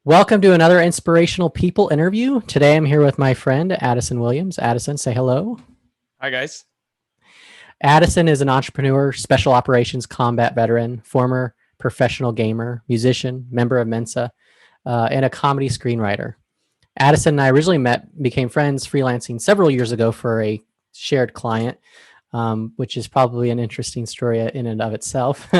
Welcome to another Inspirational People interview. Today I'm here with my friend, Addison Williams. Addison, say hello. Hi, guys. Addison is an entrepreneur, special operations combat veteran, former professional gamer, musician, member of Mensa, and a comedy screenwriter. Addison and I originally became friends freelancing several years ago for a shared client, which is probably an interesting story in and of itself.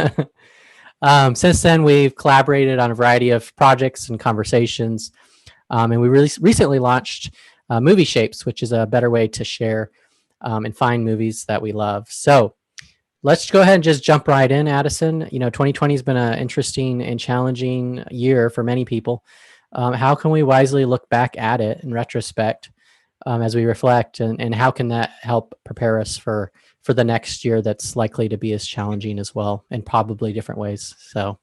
Since then, we've collaborated on a variety of projects and conversations, and we recently launched Movie Shapes, which is a better way to share and find movies that we love. So let's go ahead and just jump right in, Addison. 2020 has been an interesting and challenging year for many people. How can we wisely look back at it in retrospect as we reflect, and how can that help prepare us for the next year that's likely to be as challenging as well, in probably different ways? So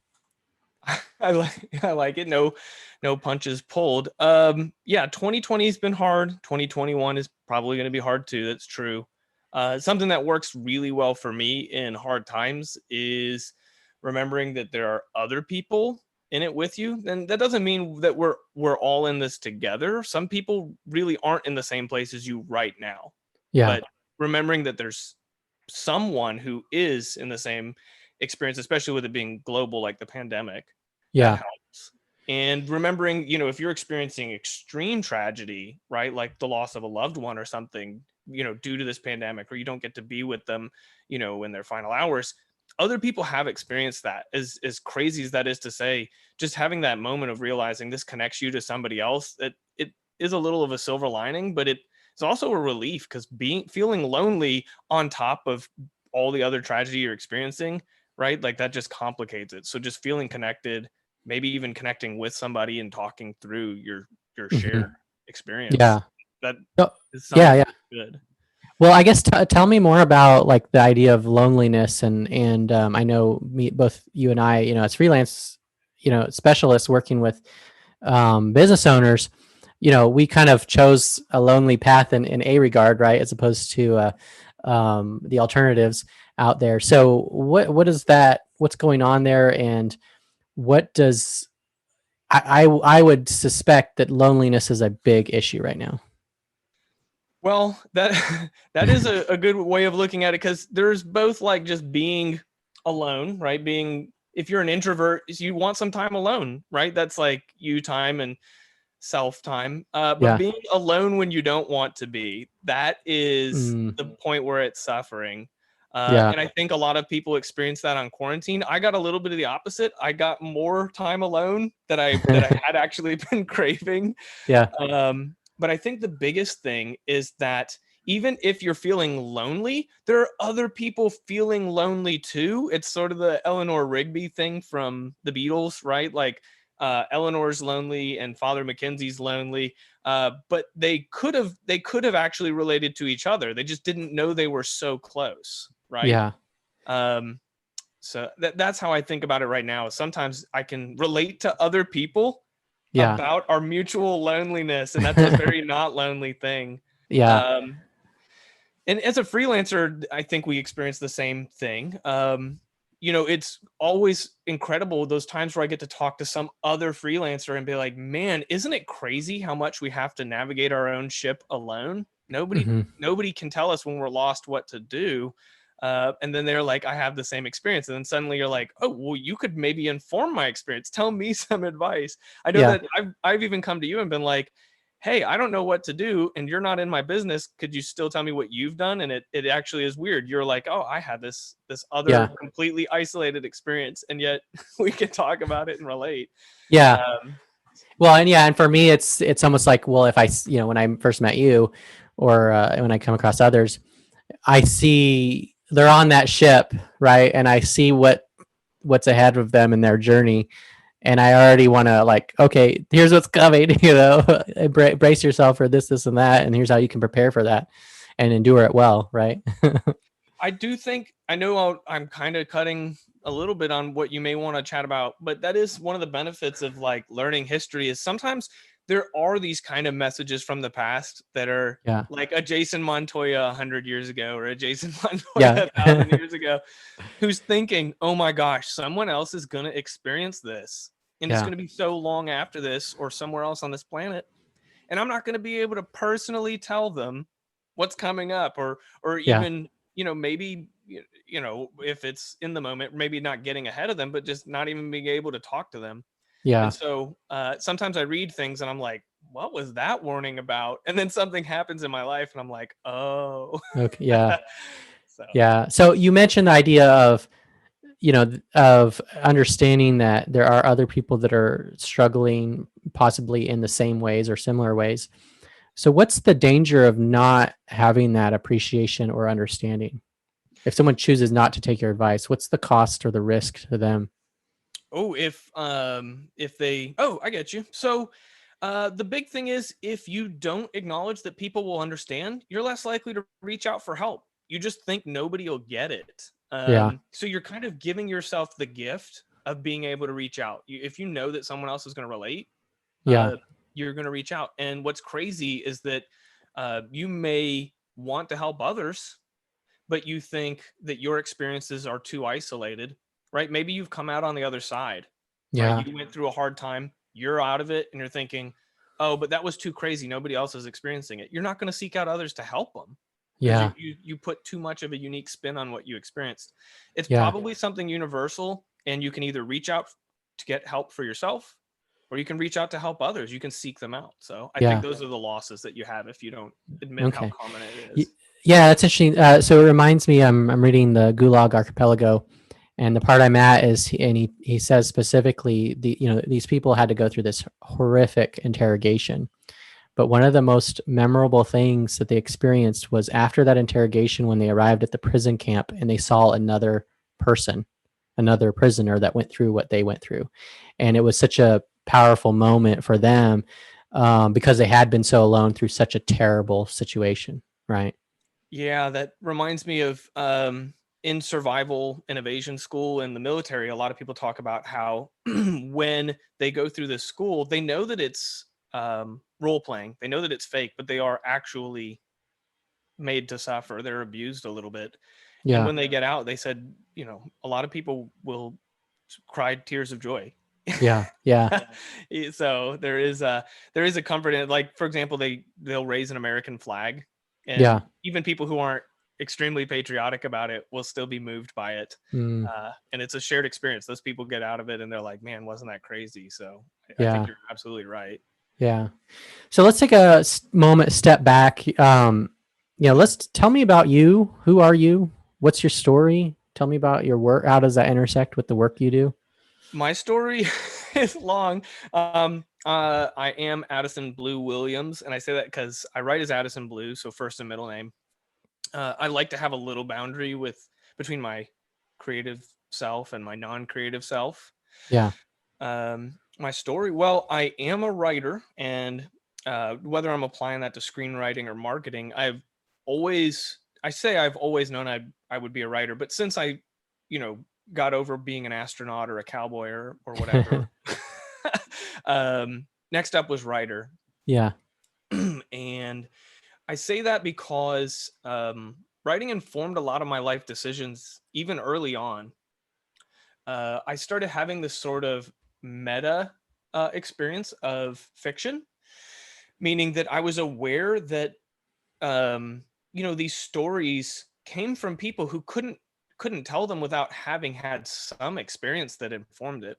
I like it. No punches pulled. Yeah, 2020 has been hard. 2021 is probably going to be hard too. That's true. Something that works really well for me in hard times is remembering that there are other people in it with you. And that doesn't mean that we're all in this together. Some people really aren't in the same place as you right now. yeah, But remembering that there's someone who is in the same experience, especially with it being global like the pandemic, that yeah, helps. And remembering, if you're experiencing extreme tragedy, right, like the loss of a loved one or something, due to this pandemic, or you don't get to be with them, in their final hours, other people have experienced that. As crazy as that is to say, just having that moment of realizing this connects you to somebody else, that it is a little of a silver lining, but it's also a relief, because feeling lonely on top of all the other tragedy you're experiencing, right, like that just complicates it. So just feeling connected, maybe even connecting with somebody and talking through your hmm shared experience, yeah, that oh, is yeah, something yeah. good. Well, I guess tell me more about like the idea of loneliness, and I know both you and I, as freelance, specialists working with business owners, we kind of chose a lonely path in a regard, right, as opposed to the alternatives out there. So what is that? What's going on there, and what does I would suspect that loneliness is a big issue right now. Well, that that is a good way of looking at it, because there's both like just being alone, right? Being, if you're an introvert, you want some time alone, right? That's like you time and self time. But Yeah. being alone when you don't want to be, that is Mm, the point where it's suffering. yeah. And I think a lot of people experience that on quarantine. I got a little bit of the opposite. I got more time alone that I had actually been craving. Yeah. But I think the biggest thing is that even if you're feeling lonely, there are other people feeling lonely too. It's sort of the Eleanor Rigby thing from the Beatles, right? Like Eleanor's lonely and Father Mackenzie's lonely, but they could have actually related to each other. They just didn't know they were so close, right? Yeah. Um, so that's how I think about it right now. Sometimes I can relate to other people Yeah. about our mutual loneliness, and that's a very not lonely thing. Yeah. Um, and as a freelancer, I think we experience the same thing. It's always incredible those times where I get to talk to some other freelancer and be like, man, isn't it crazy how much we have to navigate our own ship alone? Nobody, hmm nobody can tell us when we're lost what to do. And then they're like, I have the same experience. And then suddenly you're like, oh, well, you could maybe inform my experience. Tell me some advice. I know Yeah. that I've even come to you and been like, hey, I don't know what to do, and you're not in my business. Could you still tell me what you've done? And it actually is weird. You're like, oh, I had this other Yeah. completely isolated experience, and yet we can talk about it and relate. Yeah. Um, Well, and for me, it's almost like, well, if when I first met you, or when I come across others, I see they're on that ship, right, and I see what's ahead of them in their journey, and I already want to, like, okay, here's what's coming, brace yourself for this, and that, and here's how you can prepare for that and endure it well, right? I do think I know I'm kind of cutting a little bit on what you may want to chat about, but that is one of the benefits of like learning history, is sometimes there are these kind of messages from the past that are Yeah. like a Jason Montoya 100 years ago, or a Jason Yeah. Montoya 1,000 years ago, who's thinking, oh my gosh, someone else is going to experience this. and it's Yeah. going to be so long after this or somewhere else on this planet, and I'm not going to be able to personally tell them what's coming up, or Yeah. even, maybe, if it's in the moment, maybe not getting ahead of them, but just not even being able to talk to them. Yeah. And so sometimes I read things and I'm like, what was that warning about? And then something happens in my life and I'm like, oh. Okay. Yeah. So Yeah. So you mentioned the idea of, of understanding that there are other people that are struggling possibly in the same ways or similar ways. So what's the danger of not having that appreciation or understanding? If someone chooses not to take your advice, what's the cost or the risk to them? oh, if they, oh, I get you. So the big thing is, if you don't acknowledge that people will understand, you're less likely to reach out for help. You just think nobody will get it. Yeah. So you're kind of giving yourself the gift of being able to reach out. If you know that someone else is going to relate, Yeah. you're going to reach out. And what's crazy is that you may want to help others, but you think that your experiences are too isolated, right? Maybe you've come out on the other side, right? Yeah. You went through a hard time, you're out of it, and you're thinking, oh, but that was too crazy. Nobody else is experiencing it. You're not going to seek out others to help them because Yeah. you put too much of a unique spin on what you experienced. It's Yeah. probably something universal, and you can either reach out to get help for yourself, or you can reach out to help others. You can seek them out. So I think Yeah. those are the losses that you have if you don't admit how Okay. common it Y- is. Yeah, that's interesting. So it reminds me, I'm reading the Gulag Archipelago, and the part I'm at is, and he says specifically, these people had to go through this horrific interrogation. But one of the most memorable things that they experienced was after that interrogation, when they arrived at the prison camp and they saw another person, another prisoner that went through what they went through. And it was such a powerful moment for them, because they had been so alone through such a terrible situation. Right. Yeah, that reminds me of in survival innovation school in the military, a lot of people talk about how when they go through this school, they know that it's role playing, they know that it's fake, but they are actually made to suffer. They're abused a little bit. And Yeah. when they get out, they said, a lot of people will cry tears of joy. Yeah. Yeah. So there is a comfort in it. Like, for example, they'll raise an American flag, Yeah. and even people who aren't extremely patriotic about it will still be moved by it. Mm, And it's a shared experience. Those people get out of it and they're like, man, wasn't that crazy? So I think yeah. you're absolutely right. Yeah. So let's take a moment, step back. Let's tell me about you. Who are you? What's your story? Tell me about your work. How does that intersect with the work you do? My story is long. I am Addison Blu Williams, and I say that because I write as Addison Blu, so first and middle name. I like to have a little boundary between my creative self and my non-creative self. Yeah. My story, well, I am a writer, and whether I'm applying that to screenwriting or marketing, I've always known I would be a writer, but since I, you know, got over being an astronaut or a cowboy or whatever, next up was writer. Yeah. And I say that because writing informed a lot of my life decisions even early on. I started having this sort of meta experience of fiction, meaning that I was aware that these stories came from people who couldn't tell them without having had some experience that informed it.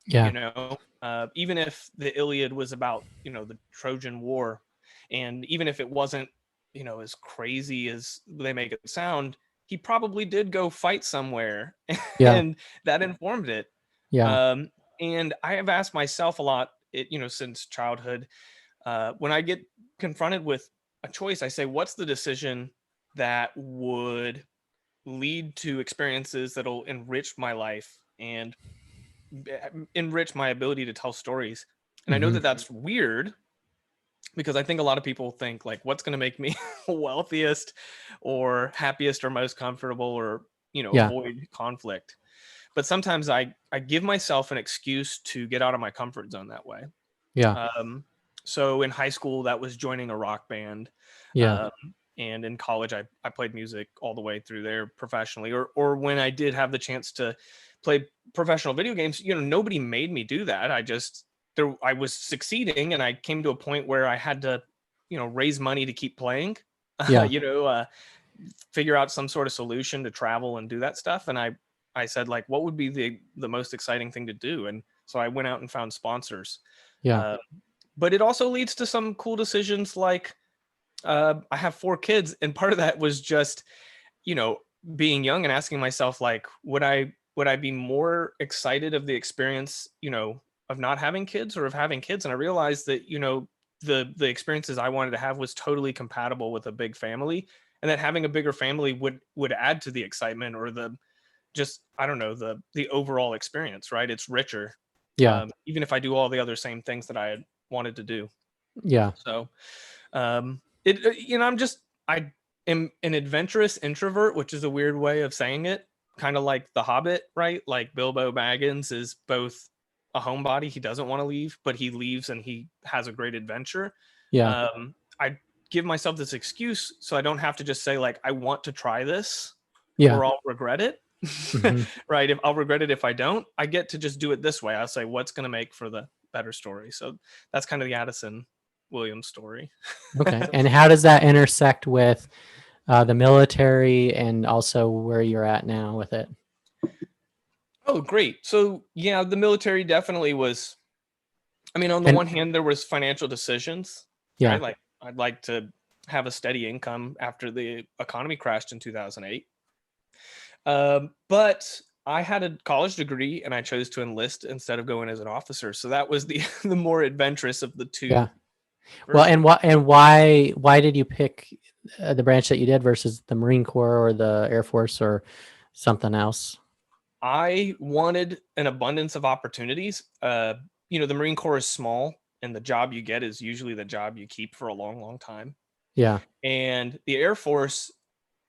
Yeah. Even if the Iliad was about the Trojan War, and even if it wasn't as crazy as they make it sound, he probably did go fight somewhere, Yeah. and that informed it. Yeah. um, and I have asked myself a lot, since childhood, when I get confronted with a choice, I say, what's the decision that would lead to experiences that'll enrich my life and enrich my ability to tell stories? And I know Hmm. that that's weird, because I think a lot of people think, like, what's going to make me wealthiest or happiest or most comfortable, or Yeah. avoid conflict. But sometimes I give myself an excuse to get out of my comfort zone that way. Yeah. So in high school, that was joining a rock band. Yeah. um, and in college, I played music all the way through there professionally, or when I did have the chance to play professional video games, nobody made me do that. I was succeeding, and I came to a point where I had to, raise money to keep playing, Yeah. figure out some sort of solution to travel and do that stuff. And I said, like, what would be the most exciting thing to do? And so I went out and found sponsors. Yeah. But it also leads to some cool decisions, like I have 4 kids, and part of that was just, being young and asking myself, like, would I be more excited of the experience, of not having kids or of having kids? And I realized that, the experiences I wanted to have was totally compatible with a big family, and that having a bigger family would add to the excitement, or I don't know, the overall experience, right? It's richer. Yeah. Even if I do all the other same things that I had wanted to do. Yeah. So, I am an adventurous introvert, which is a weird way of saying it. Kind of like the Hobbit, right? Like Bilbo Baggins is both a homebody. He doesn't want to leave, but he leaves and he has a great adventure. Yeah. I give myself this excuse so I don't have to just say, like, I want to try this, Yeah. or I'll regret it. Right? If I'll regret it if I don't, I get to just do it this way. I'll say, what's going to make for the better story? So that's kind of the Addison Williams story. Okay. And how does that intersect with the military and also where you're at now with it? Oh, great. So yeah, the military definitely was, on the one hand, there was financial decisions, Yeah. right? Like, I'd like to have a steady income after the economy crashed in 2008. But I had a college degree and I chose to enlist instead of going as an officer. So that was the the more adventurous of the two. Yeah. Well, and why did you pick the branch that you did versus the Marine Corps or the Air Force or something else? I wanted an abundance of opportunities. The Marine Corps is small, and the job you get is usually the job you keep for a long, long time. Yeah. And the Air Force,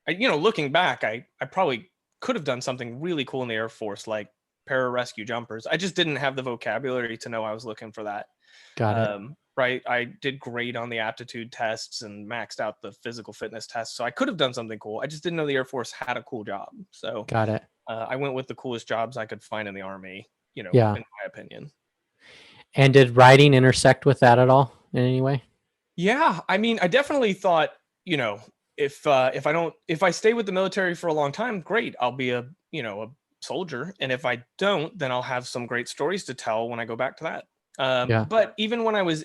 looking back, I probably could have done something really cool in the Air Force, like pararescue jumpers. I just didn't have the vocabulary to know I was looking for that. Got it. Right. I did great on the aptitude tests and maxed out the physical fitness tests. So I could have done something cool. I just didn't know the Air Force had a cool job. So Got it. I went with the coolest jobs I could find in the Army, Yeah. in my opinion. And did writing intersect with that at all in any way? Yeah. I definitely thought, if I stay with the military for a long time, great. I'll be a soldier. And if I don't, then I'll have some great stories to tell when I go back to that. Yeah. But even when I was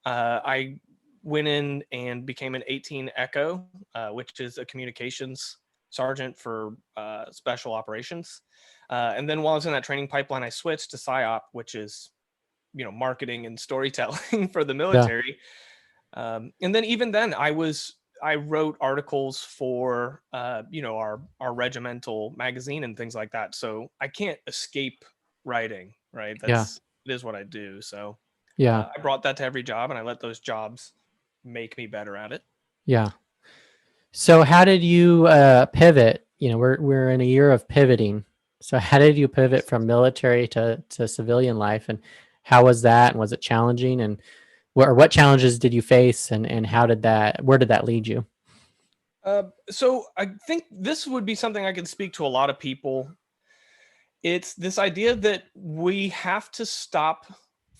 I went in and became an 18 Echo, which is a communications sergeant for special operations. And then while I was in that training pipeline, I switched to PSYOP, which is, marketing and storytelling for the military. Yeah. And then even then I wrote articles for, our regimental magazine and things like that. So I can't escape writing, right? It is what I do. So yeah, I brought that to every job, and I let those jobs make me better at it. Yeah. So how did you pivot? We're in a year of pivoting. So how did you pivot from military to civilian life, and how was that? And was it challenging? And what challenges did you face, and where did that lead you? So I think this would be something I can speak to a lot of people. It's this idea that we have to stop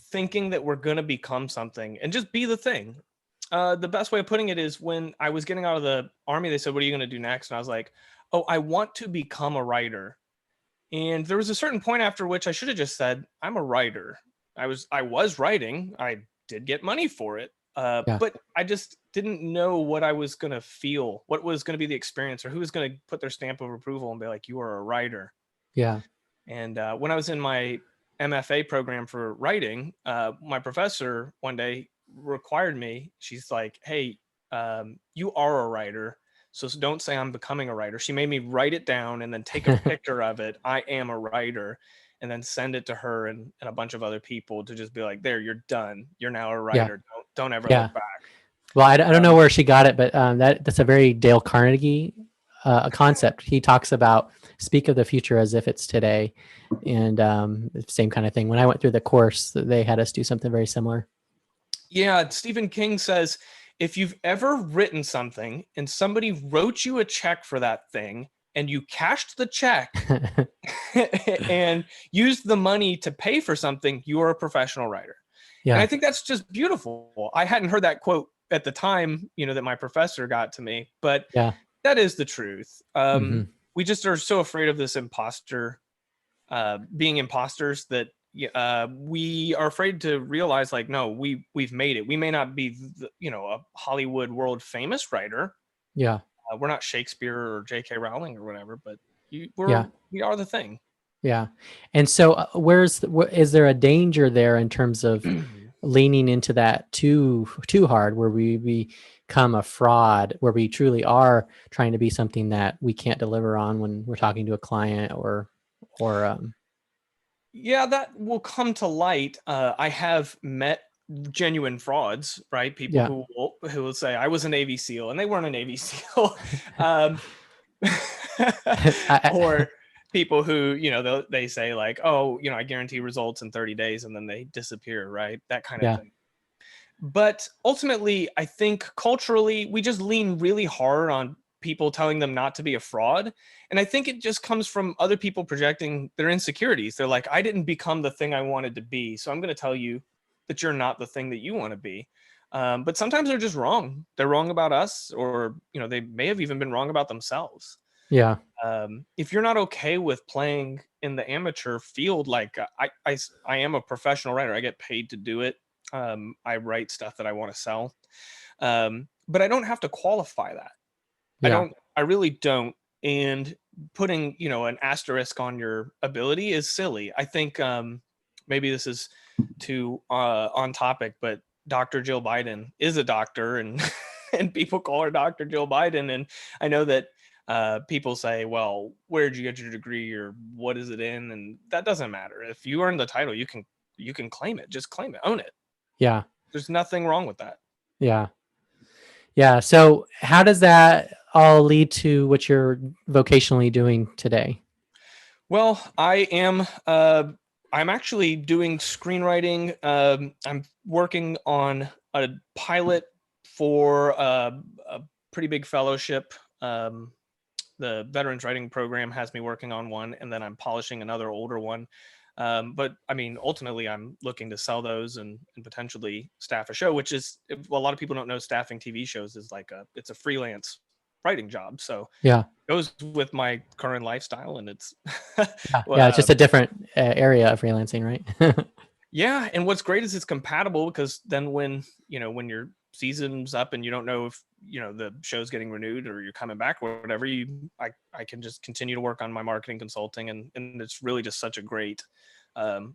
thinking that we're going to become something and just be the thing. The best way of putting it is, when I was getting out of the Army, they said, "What are you going to do next?" And I was like, "Oh, I want to become a writer." And there was a certain point after which I should have just said, "I'm a writer." I was writing. I did get money for it. Yeah. But I just didn't know what I was going to feel, what was going to be the experience, or who was going to put their stamp of approval and be like, "You are a writer." Yeah. And when I was in my MFA program for writing, my professor one day required me. She's like, "Hey, you are a writer, so don't say I'm becoming a writer." She made me write it down and then take a picture of it. I am a writer. And then send it to her and a bunch of other people to just be like, "There, you're done. You're now a writer. Yeah. Don't ever look back." Well, I don't know where she got it, but that's a very Dale Carnegie a concept. He talks about speak of the future as if it's today, and same kind of thing. When I went through the course, they had us do something very similar. Yeah, Stephen King says, if you've ever written something and somebody wrote you a check for that thing, and you cashed the check and used the money to pay for something, you're a professional writer. And I Yeah. think that's just beautiful. I hadn't heard that quote at the time, that my professor got to me, but Yeah. that is the truth. Hmm. We just are so afraid of this being imposters that we are afraid to realize, like, no, we've made it. We may not be, a Hollywood world famous writer. Yeah. We're not Shakespeare or J.K. Rowling or whatever, but Yeah. we are the thing. Yeah. And so is there a danger there in terms of leaning into that too hard, where we become a fraud, where we truly are trying to be something that we can't deliver on when we're talking to a client or Yeah, that will come to light. I have met genuine frauds, right? People yeah. who will say, I was a Navy SEAL, and they weren't a Navy SEAL. um, I, or people who, they say, like, oh, I guarantee results in 30 days, and then they disappear, right? That kind of yeah. thing. But ultimately, I think culturally, we just lean really hard on people telling them not to be a fraud. And I think it just comes from other people projecting their insecurities. They're like, I didn't become the thing I wanted to be, so I'm going to tell you that you're not the thing that you want to be. But sometimes they're just wrong. They're wrong about us, or they may have even been wrong about themselves. Yeah. If you're not okay with playing in the amateur field, like I am a professional writer, I get paid to do it. I write stuff that I want to sell, but I don't have to qualify that. Yeah. I really don't. And putting, an asterisk on your ability is silly. I think maybe this is too on topic, but Dr. Jill Biden is a doctor, and and people call her Dr. Jill Biden. And I know that people say, well, where did you get your degree, or what is it in? And that doesn't matter. If you earn the title, you can claim it. Just claim it, own it. Yeah. There's nothing wrong with that. Yeah. Yeah. So how does that all lead to what you're vocationally doing today? Well, I'm actually doing screenwriting. I'm working on a pilot for a pretty big fellowship. The Veterans Writing Program has me working on one, and then I'm polishing another older one. But I mean, ultimately, I'm looking to sell those and potentially staff a show, which is, well, a lot of people don't know, staffing TV shows is like it's a freelance writing job. So Yeah. goes with my current lifestyle, and it's Yeah. well, Yeah. It's just a different area of freelancing, right? yeah. And what's great is it's compatible, because then when your season's up and you don't know if the show's getting renewed or you're coming back or whatever, I can just continue to work on my marketing consulting, and it's really just such a great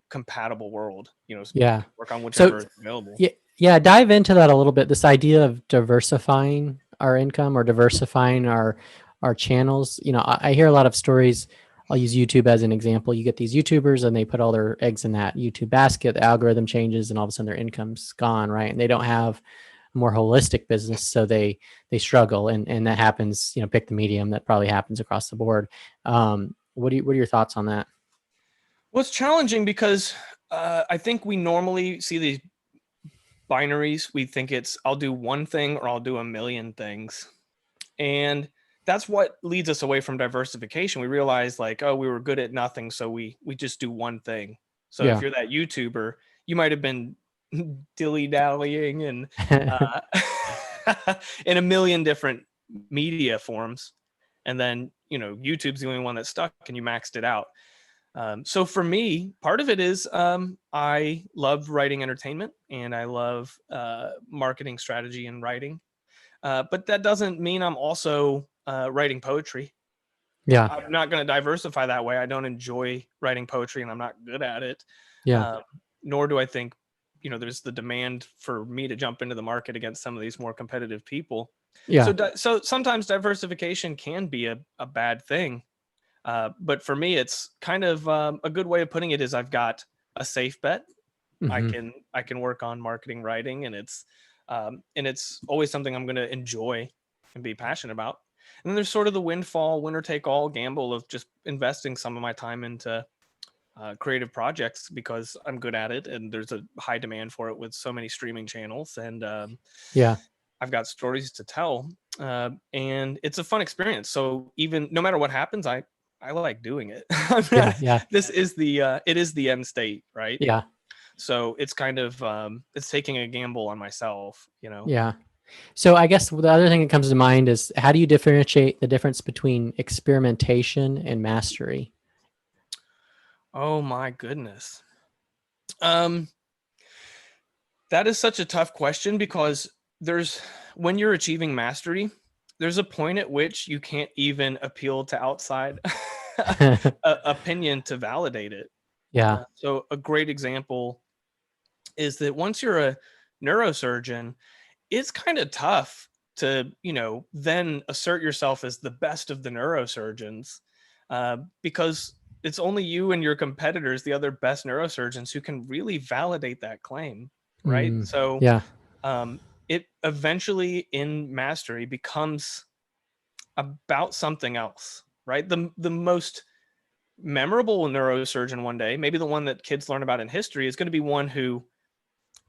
compatible world. Yeah. Work on So whichever is available. yeah, yeah, dive into that a little bit. This idea of diversifying our income or diversifying our channels. I hear a lot of stories. I'll use YouTube as an example. You get these YouTubers and they put all their eggs in that YouTube basket. The algorithm changes, and all of a sudden their income's gone, right? And they don't have a more holistic business, so they struggle. And that happens. Pick the medium. That probably happens across the board. What are your thoughts on that? Well, it's challenging because I think we normally see these binaries. We think it's, I'll do one thing or I'll do a million things. And that's what leads us away from diversification. We realize, like, oh, we were good at nothing, so we just do one thing. So if Yeah. you're that YouTuber, you might have been dilly-dallying and in a million different media forms. And then, YouTube's the only one that stuck, and you maxed it out. So for me, part of it is I love writing entertainment, and I love marketing strategy and writing. But that doesn't mean I'm also writing poetry. Yeah. I'm not going to diversify that way. I don't enjoy writing poetry, and I'm not good at it. Yeah. Um, Nor do I think, there's the demand for me to jump into the market against some of these more competitive people. Yeah. So sometimes diversification can be a bad thing. But for me, it's kind of a good way of putting it is I've got a safe bet. Hmm. I can work on marketing, writing, and it's always something I'm going to enjoy and be passionate about. And then there's sort of the windfall, winner take all gamble of just investing some of my time into creative projects because I'm good at it, and there's a high demand for it with so many streaming channels. And Yeah. I've got stories to tell, and it's a fun experience. So even no matter what happens, I like doing it. Yeah. Yeah. This is it is the end state, right? Yeah. So it's kind of it's taking a gamble on myself, Yeah. So I guess the other thing that comes to mind is, how do you differentiate the difference between experimentation and mastery? Oh my goodness. Um, that is such a tough question, because there's when you're achieving mastery, there's a point at which you can't even appeal to outside opinion to validate it. Yeah. So a great example is that once you're a neurosurgeon, it's kind of tough to, then assert yourself as the best of the neurosurgeons, because it's only you and your competitors, the other best neurosurgeons, who can really validate that claim, right? Mm, So yeah. it eventually in mastery becomes about something else, right? The most memorable neurosurgeon one day, maybe the one that kids learn about in history, is going to be one who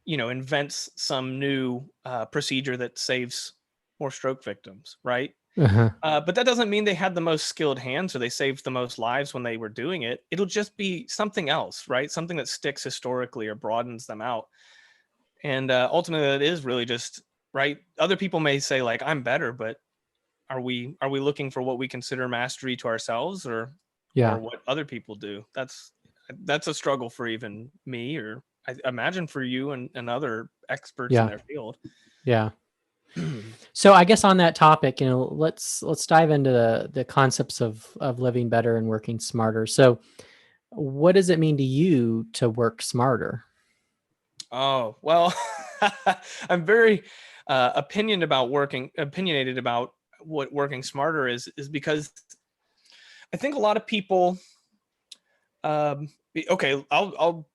invents some new procedure that saves more stroke victims, right? Uh-huh. But that doesn't mean they had the most skilled hands or they saved the most lives when they were doing it. It'll just be something else, right? Something that sticks historically or broadens them out. And ultimately, that is really just right. Other people may say like, I'm better, but are we looking for what we consider mastery to ourselves, or Yeah. what other people do? That's a struggle for even me, or I imagine for you and other experts in Yeah. their field. Yeah. So I guess on that topic, let's dive into the concepts of living better and working smarter. So what does it mean to you to work smarter? Oh, well, I'm very opinionated about what working smarter is because I think a lot of people, okay, I'll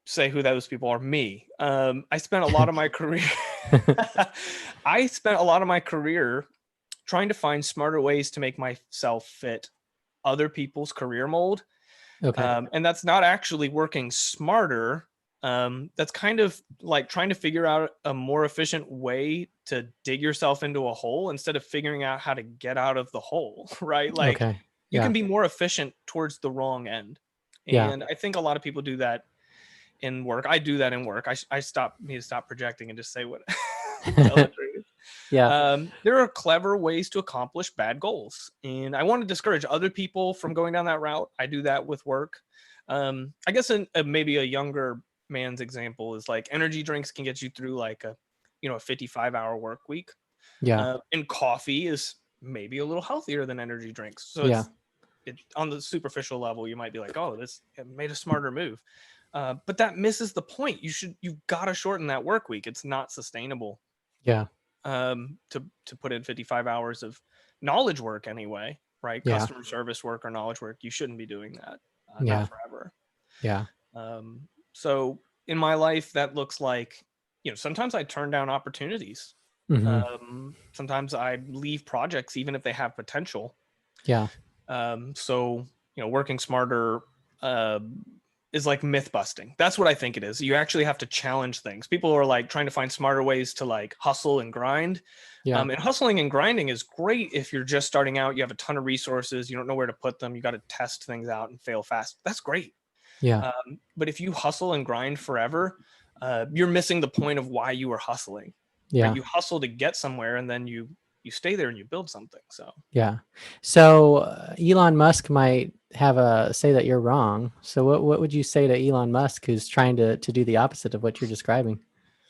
say who those people are. Me. I spent a lot of my career, I spent a lot of my career trying to find smarter ways to make myself fit other people's career mold. Okay. And that's not actually working smarter. That's kind of like trying to figure out a more efficient way to dig yourself into a hole instead of figuring out how to get out of the hole, right? Like Okay. you Yeah. can be more efficient towards the wrong end. Yeah. And I think a lot of people do that in work. I do that in work. Need to stop projecting and just say what tell the truth. Yeah. There are clever ways to accomplish bad goals, and I want to discourage other people from going down that route. I do that with work. I guess maybe a younger man's example is like energy drinks can get you through like a 55-hour work week, Yeah. and coffee is maybe a little healthier than energy drinks. So Yeah. it on the superficial level, you might be like, oh, this made a smarter move. But that misses the point. You've got to shorten that work week. It's not sustainable Yeah. to put in 55 hours of knowledge work anyway, right? Yeah. Customer service work or knowledge work. You shouldn't be doing that. Yeah. Not forever. Yeah. So in my life, that looks like, sometimes I turn down opportunities. Hmm. Sometimes I leave projects, even if they have potential. Yeah. So, working smarter, is like myth busting. That's what I think it is. You actually have to challenge things. People are like trying to find smarter ways to like hustle and grind. Yeah. And hustling and grinding is great if you're just starting out, you have a ton of resources, you don't know where to put them, you got to test things out and fail fast. That's great. Yeah. But if you hustle and grind forever, you're missing the point of why you were hustling. Right? Yeah. You hustle to get somewhere, and then you stay there and you build something. So Yeah. So Elon Musk might have a say that you're wrong. So what would you say to Elon Musk, who's trying to do the opposite of what you're describing?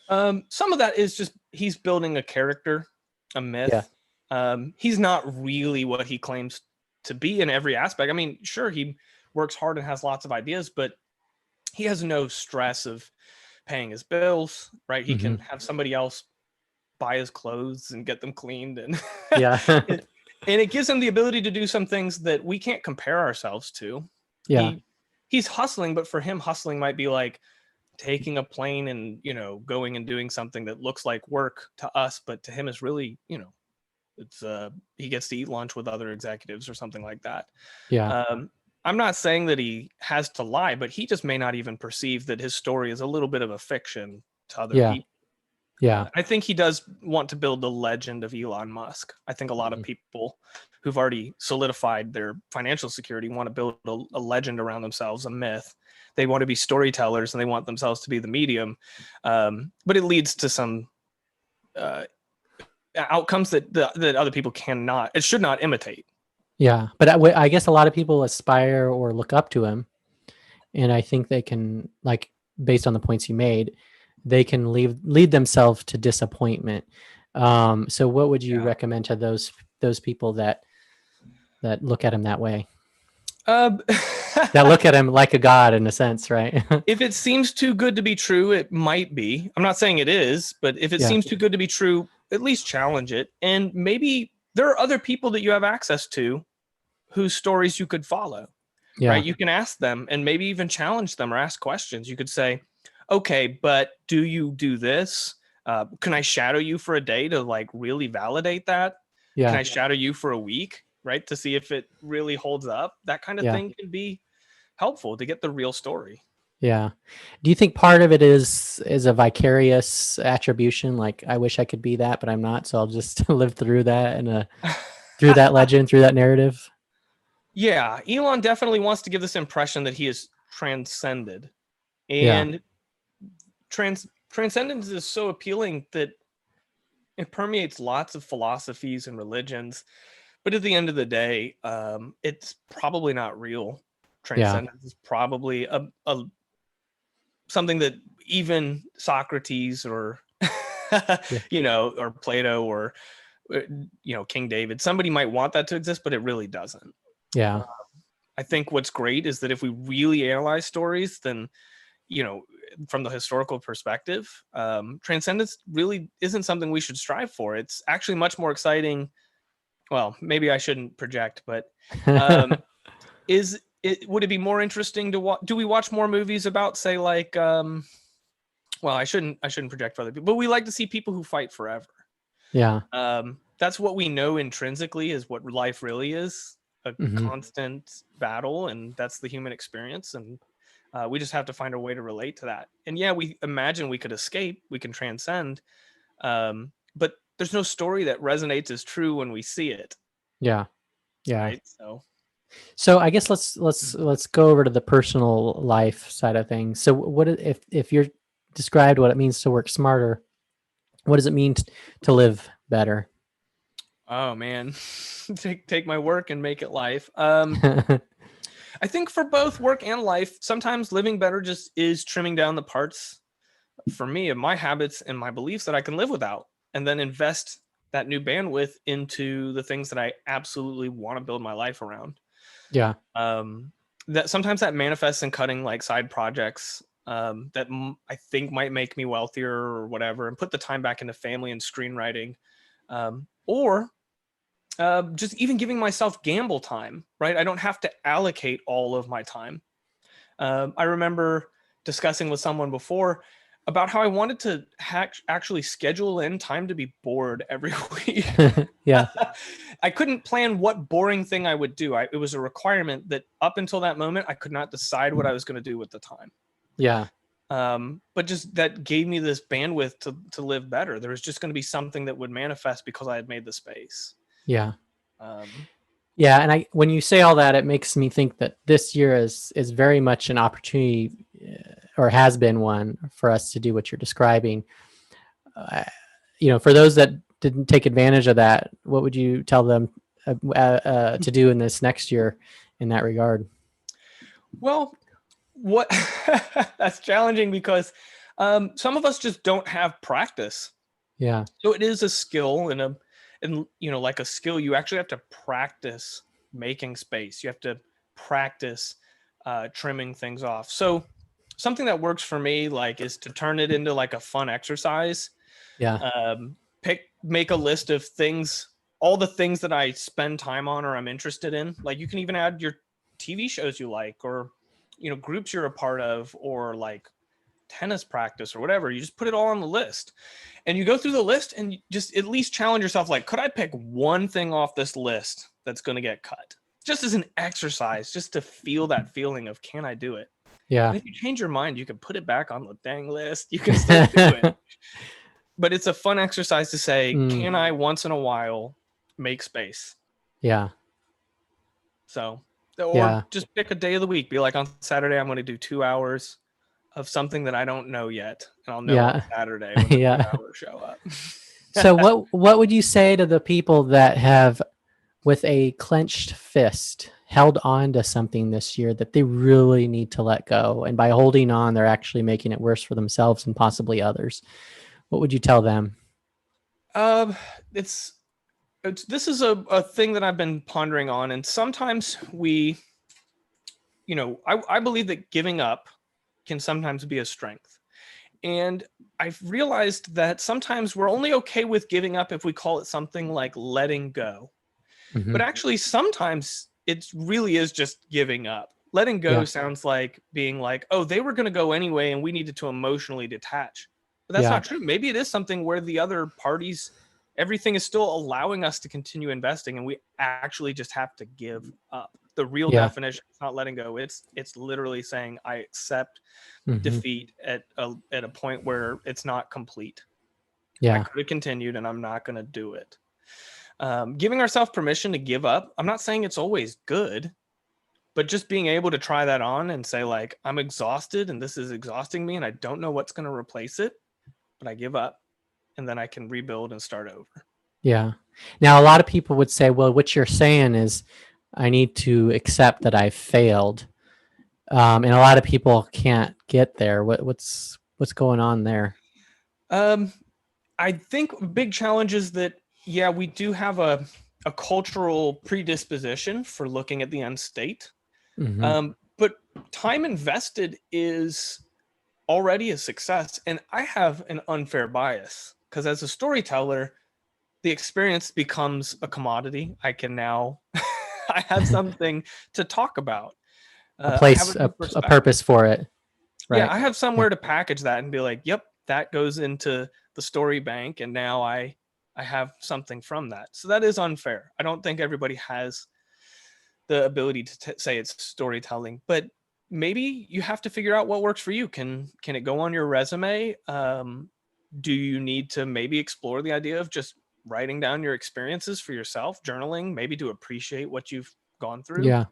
some of that is just he's building a character, a Yeah. myth. He's not really what he claims to be in every aspect. I mean, sure, he works hard and has lots of ideas, but he has no stress of paying his bills, right? He Hmm. can have somebody else buy his clothes and get them cleaned, and Yeah. and it gives him the ability to do some things that we can't compare ourselves to. Yeah. He's hustling, but for him, hustling might be like taking a plane and going and doing something that looks like work to us, but to him is really it's he gets to eat lunch with other executives or something like that. Yeah. I'm not saying that he has to lie, but he just may not even perceive that his story is a little bit of a fiction to other Yeah. people. Yeah. I think he does want to build the legend of Elon Musk. I think a lot of people who've already solidified their financial security want to build a legend around themselves, a myth. They want to be storytellers and they want themselves to be the medium. But it leads to some outcomes that other people it should not imitate. Yeah. But I guess a lot of people aspire or look up to him. And I think they can, like, based on the points you made, they can lead themselves to disappointment. So what would you recommend to those people that look at him that way? That look at him like a god in a sense, right? If it seems too good to be true, it might be. I'm not saying it is, but if it seems too good to be true, at least challenge it. And maybe there are other people that you have access to whose stories you could follow. Yeah. Right? You can ask them and maybe even challenge them or ask questions. You could say, okay, but do you do this? Can I shadow you for a day to like really validate that? Yeah. Can I shadow you for a week, right? To see if it really holds up? That kind of thing can be helpful to get the real story. Yeah. Do you think part of it is a vicarious attribution? Like, I wish I could be that, but I'm not. So I'll just live through that and through that legend, through that narrative. Yeah, Elon definitely wants to give this impression that he is transcended. And transcendence is so appealing that it permeates lots of philosophies and religions. But at the end of the day, it's probably not real. Transcendence is probably a something that even Socrates or or Plato or King David, somebody might want that to exist, but it really doesn't. Yeah. I think what's great is that if we really analyze stories, then, from the historical perspective, transcendence really isn't something we should strive for. It's actually much more exciting. Well, maybe I shouldn't project, but would it be more interesting to watch? Do we watch more movies about, say, like, well, I shouldn't project for other people, but we like to see people who fight forever. Yeah. That's what we know intrinsically is what life really is. A constant battle, and that's the human experience, and we just have to find a way to relate to that. And we imagine we could escape, we can transcend, but there's no story that resonates as true when we see it. Yeah. Right? So I guess let's go over to the personal life side of things. So what if you're described what it means to work smarter, what does it mean to live better? Oh man, take my work and make it life. I think for both work and life, sometimes living better just is trimming down the parts for me of my habits and my beliefs that I can live without, and then invest that new bandwidth into the things that I absolutely want to build my life around. Yeah. That sometimes that manifests in cutting like side projects that I think might make me wealthier or whatever, and put the time back into family and screenwriting, or just even giving myself gamble time, right? I don't have to allocate all of my time. I remember discussing with someone before about how I wanted to actually schedule in time to be bored every week. Yeah. I couldn't plan what boring thing I would do. It was a requirement that up until that moment, I could not decide what I was going to do with the time. Yeah. But just that gave me this bandwidth to live better. There was just going to be something that would manifest because I had made the space. Yeah. Yeah. And when you say all that, it makes me think that this year is very much an opportunity, or has been one, for us to do what you're describing. For those that didn't take advantage of that, what would you tell them to do in this next year in that regard? Well, that's challenging because some of us just don't have practice. Yeah. So it is a skill, and like a skill, you actually have to practice making space. You have to practice trimming things off. So something that works for me, like, is to turn it into like a fun exercise. Yeah. Make a list of things, all the things that I spend time on or I'm interested in. Like, you can even add your TV shows you like, or groups you're a part of, or like tennis practice or whatever. You just put it all on the list, and you go through the list and you just at least challenge yourself. Like, could I pick one thing off this list that's going to get cut, just as an exercise, just to feel that feeling of, can I do it? Yeah. And if you change your mind, you can put it back on the dang list. You can still do it. but it's a fun exercise to say, Mm, can I once in a while make space? yeah. So, or Yeah. just pick a day of the week. Be like, on Saturday, I'm going to do 2 hours of something that I don't know yet. And I'll know on Yeah. Saturday when the Yeah. 2 hours show up. So what would you say to the people that have, with a clenched fist, held on to something this year that they really need to let go, and by holding on, they're actually making it worse for themselves and possibly others? What would you tell them? Um, it's, this is a thing that I've been pondering on. And sometimes I believe that giving up can sometimes be a strength. And I've realized that sometimes we're only okay with giving up if we call it something like letting go. Hmm. But actually, sometimes it really is just giving up. Letting go Yeah. sounds like being like, oh, they were going to go anyway, and we needed to emotionally detach. But that's Yeah. not true. Maybe it is something where the other parties, everything is still allowing us to continue investing, and we actually just have to give up. The real Yeah. definition is not letting go. It's literally saying I accept Hmm. defeat at a point where it's not complete. I Yeah. could have continued, and I'm not going to do it. Giving ourselves permission to give up. I'm not saying it's always good, but just being able to try that on and say, like, I'm exhausted and this is exhausting me and I don't know what's going to replace it, but I give up, and then I can rebuild and start over. Yeah. Now, a lot of people would say, well, what you're saying is I need to accept that I failed. And a lot of people can't get there. What's going on there? Um, I think big challenge is that, yeah, we do have a cultural predisposition for looking at the end state. Hmm. But time invested is already a success. And I have an unfair bias because as a storyteller, the experience becomes a commodity. I can now, I have something to talk about. A I have a place, new a perspective. purpose for it, Yeah, right? I have Yeah. somewhere to package that and be like, yep, that goes into the story bank. And now I have something from that. So that is unfair. I don't think everybody has the ability to say it's storytelling, but maybe you have to figure out what works for you. Can it go on your resume? Do you need to maybe explore the idea of just writing down your experiences for yourself, journaling, maybe to appreciate what you've gone through? Yeah.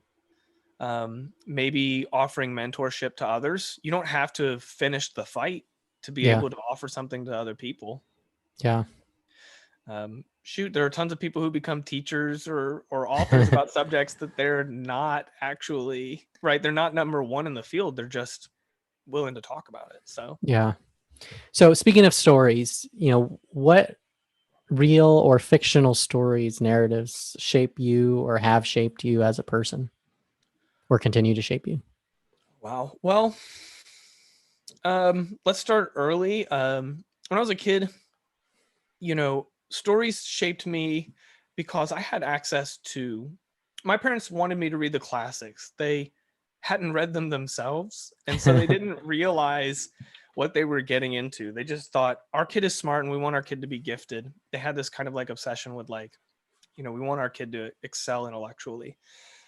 Maybe offering mentorship to others. You don't have to finish the fight to be Yeah. able to offer something to other people. Yeah. Shoot, there are tons of people who become teachers or authors about subjects that they're not actually right. They're not number one in the field. They're just willing to talk about it. So Yeah. So speaking of stories, what real or fictional stories, narratives shape you or have shaped you as a person or continue to shape you? wow. Well, let's start early. When I was a kid, stories shaped me because I had access to. My parents wanted me to read the classics. They hadn't read them themselves, and so they didn't realize what they were getting into. They just thought our kid is smart and we want our kid to be gifted. They had this kind of like obsession with like, we want our kid to excel intellectually.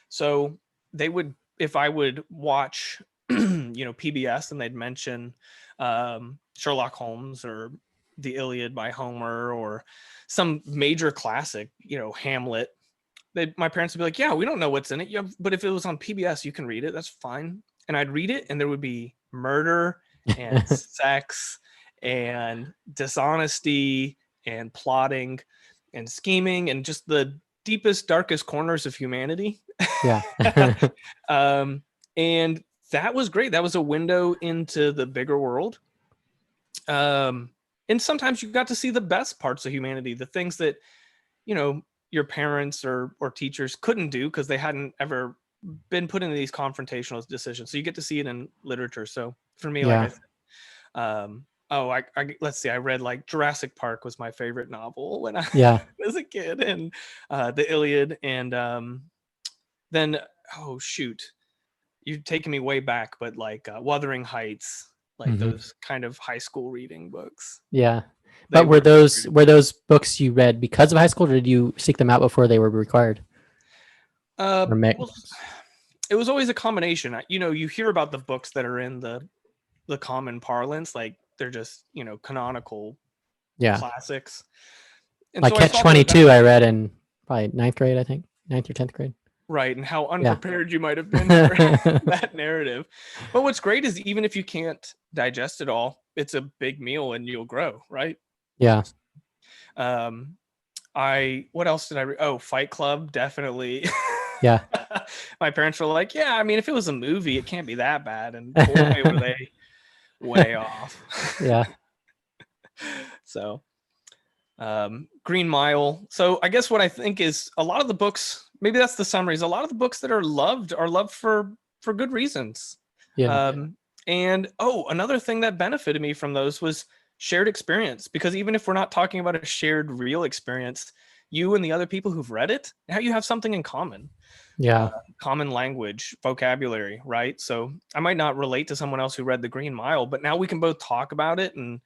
So they would, if I would watch, PBS, and they'd mention Sherlock Holmes or the Iliad by Homer or some major classic, Hamlet. My parents would be like, yeah, we don't know what's in it. Yeah, but if it was on PBS, you can read it. That's fine. And I'd read it, and there would be murder and sex and dishonesty and plotting and scheming and just the deepest, darkest corners of humanity. Yeah. um, and that was great. That was a window into the bigger world. And sometimes you got to see the best parts of humanity, the things that, your parents or teachers couldn't do because they hadn't ever been put into these confrontational decisions. So you get to see it in literature. So for me, like I Yeah. said, let's see, I read like Jurassic Park was my favorite novel when I Yeah. was a kid, and the Iliad, and then oh shoot, you've taken me way back, but like Wuthering Heights, like Hmm. those kind of high school reading books. Yeah. They But were were those were those books you read because of high school, or did you seek them out before they were required or well, mixed? it was always a combination. You hear about the books that are in the common parlance, like they're just canonical Yeah. classics. And Like so I Catch saw those 22, I read in probably ninth grade, I think, ninth or 10th grade. right, and how Yeah. unprepared you might have been for that narrative. But what's great is even if you can't digest it all, it's a big meal and you'll grow, right? Yeah. Um, what else did I read? Oh, Fight Club, definitely. Yeah. My parents were like, yeah, I mean, if it was a movie, it can't be that bad. And boy, were they way off. Yeah. So, Green Mile. So I guess what I think is a lot of the books, maybe that's the summaries. A lot of the books that are loved for good reasons. Yeah. And another thing that benefited me from those was shared experience, because even if we're not talking about a shared real experience, you and the other people who've read it, now you have something in common. Yeah. Common language, vocabulary, right? So I might not relate to someone else who read The Green Mile, but now we can both talk about it, and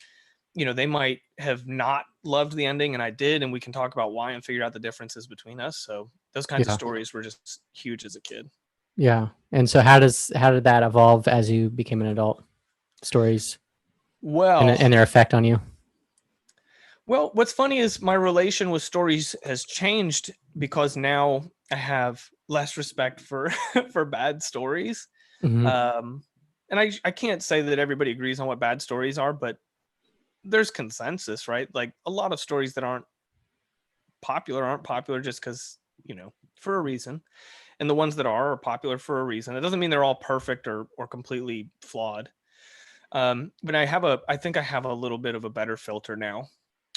they might have not loved the ending and I did, and we can talk about why and figure out the differences between us. So those kinds of stories were just huge as a kid. Yeah. And so how did that evolve as you became an adult? Stories and their effect on you? Well, what's funny is my relation with stories has changed because now I have less respect for for bad stories. Mm-hmm. And I can't say that everybody agrees on what bad stories are, but there's consensus, right? Like a lot of stories that aren't popular just because, for a reason. And the ones that are popular for a reason. It doesn't mean they're all perfect or completely flawed. But I think I have a little bit of a better filter now.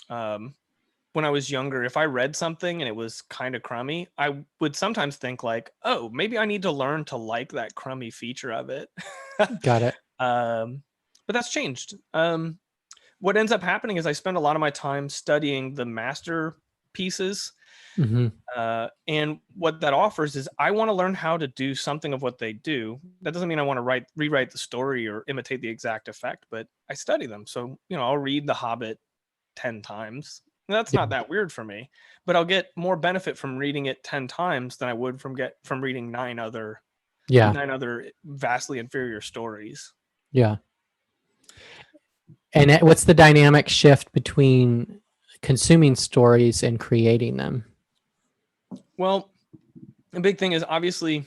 When I was younger, if I read something and it was kind of crummy, I would sometimes think like, oh, maybe I need to learn to like that crummy feature of it. Got it. But that's changed. What ends up happening is I spend a lot of my time studying the masterpieces. Mm-hmm. And what that offers is I want to learn how to do something of what they do. That doesn't mean I want to rewrite the story or imitate the exact effect, but I study them. So, I'll read The Hobbit 10 times. That's not that weird for me, but I'll get more benefit from reading it 10 times than I would from reading nine other vastly inferior stories. Yeah. And what's the dynamic shift between consuming stories and creating them? Well, the big thing is obviously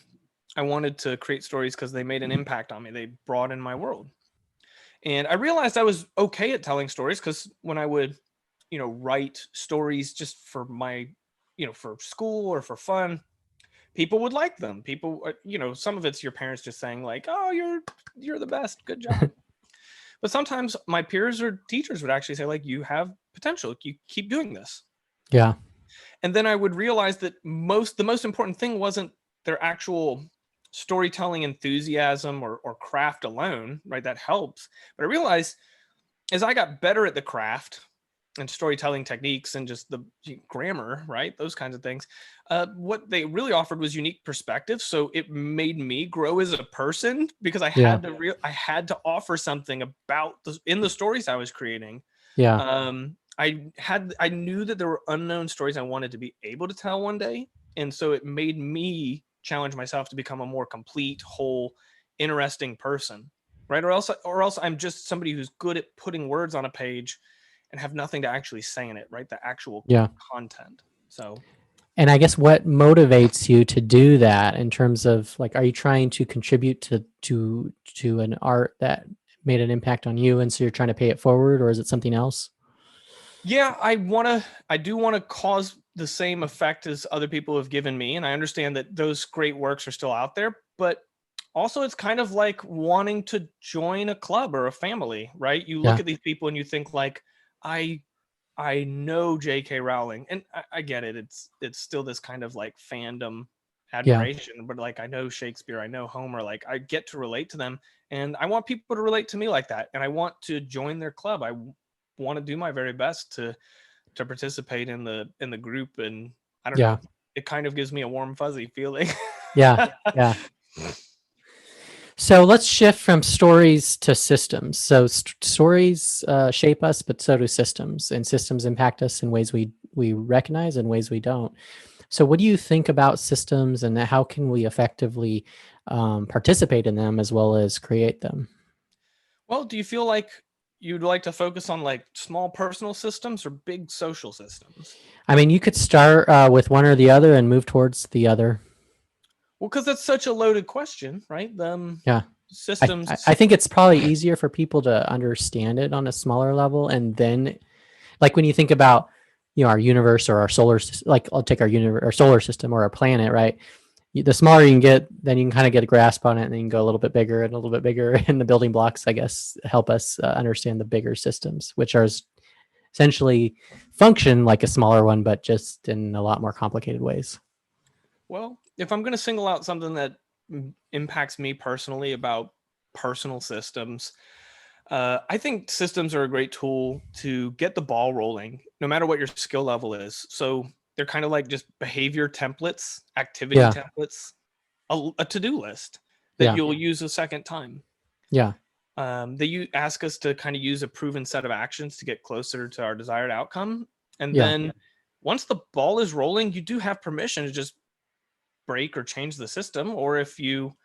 I wanted to create stories because they made an impact on me. They broadened my world. And I realized I was okay at telling stories because when I would, write stories just for my, for school or for fun, people would like them. People, some of it's your parents just saying like, oh, you're the best. Good job. But sometimes my peers or teachers would actually say like, you have potential. You keep doing this. Yeah. And then I would realize that the most important thing wasn't their actual storytelling enthusiasm or craft alone, right? That helps. But I realized as I got better at the craft and storytelling techniques and just the grammar, right? Those kinds of things. What they really offered was unique perspective. So it made me grow as a person because I had to offer something about in the stories I was creating. Yeah. I knew that there were unknown stories I wanted to be able to tell one day. And so it made me challenge myself to become a more complete, whole, interesting person, right? Or else I'm just somebody who's good at putting words on a page and have nothing to actually say in it, right? The actual content. So, and I guess what motivates you to do that in terms of like, are you trying to contribute to an art that made an impact on you, and so you're trying to pay it forward, or is it something else? Yeah, I do want to cause the same effect as other people have given me. And I understand that those great works are still out there, but also it's kind of like wanting to join a club or a family, right? You look at these people and you think like, I know J.K. Rowling, and I get it. It's still this kind of like fandom admiration, but like I know Shakespeare, I know Homer, like I get to relate to them, and I want people to relate to me like that, and I want to join their club. I want to do my very best to participate in the group, and I don't know, it kind of gives me a warm fuzzy feeling. Yeah. So let's shift from stories to systems. So stories shape us, but so do systems, and systems impact us in ways we recognize and ways we don't. So what do you think about systems, and how can we effectively participate in them as well as create them? Well, do you feel like you'd like to focus on like small personal systems or big social systems? I mean, you could start with one or the other and move towards the other. Well, because that's such a loaded question, right? Yeah. Systems. I think it's probably easier for people to understand it on a smaller level. And then, like when you think about, our universe or our like I'll take our universe, our solar system or our planet, right? The smaller you can get, then you can kind of get a grasp on it, and then you can go a little bit bigger and a little bit bigger. And the building blocks, I guess, help us understand the bigger systems, which are essentially function like a smaller one, but just in a lot more complicated ways. Well, if I'm going to single out something that impacts me personally about personal systems, I think systems are a great tool to get the ball rolling, no matter what your skill level is. So they're kind of like just behavior templates, activity Yeah. templates, a to-do list that Yeah. you'll use a second time. Yeah. They ask us to kind of use a proven set of actions to get closer to our desired outcome. And Yeah. then once the ball is rolling, you do have permission to just break or change the system. Or if you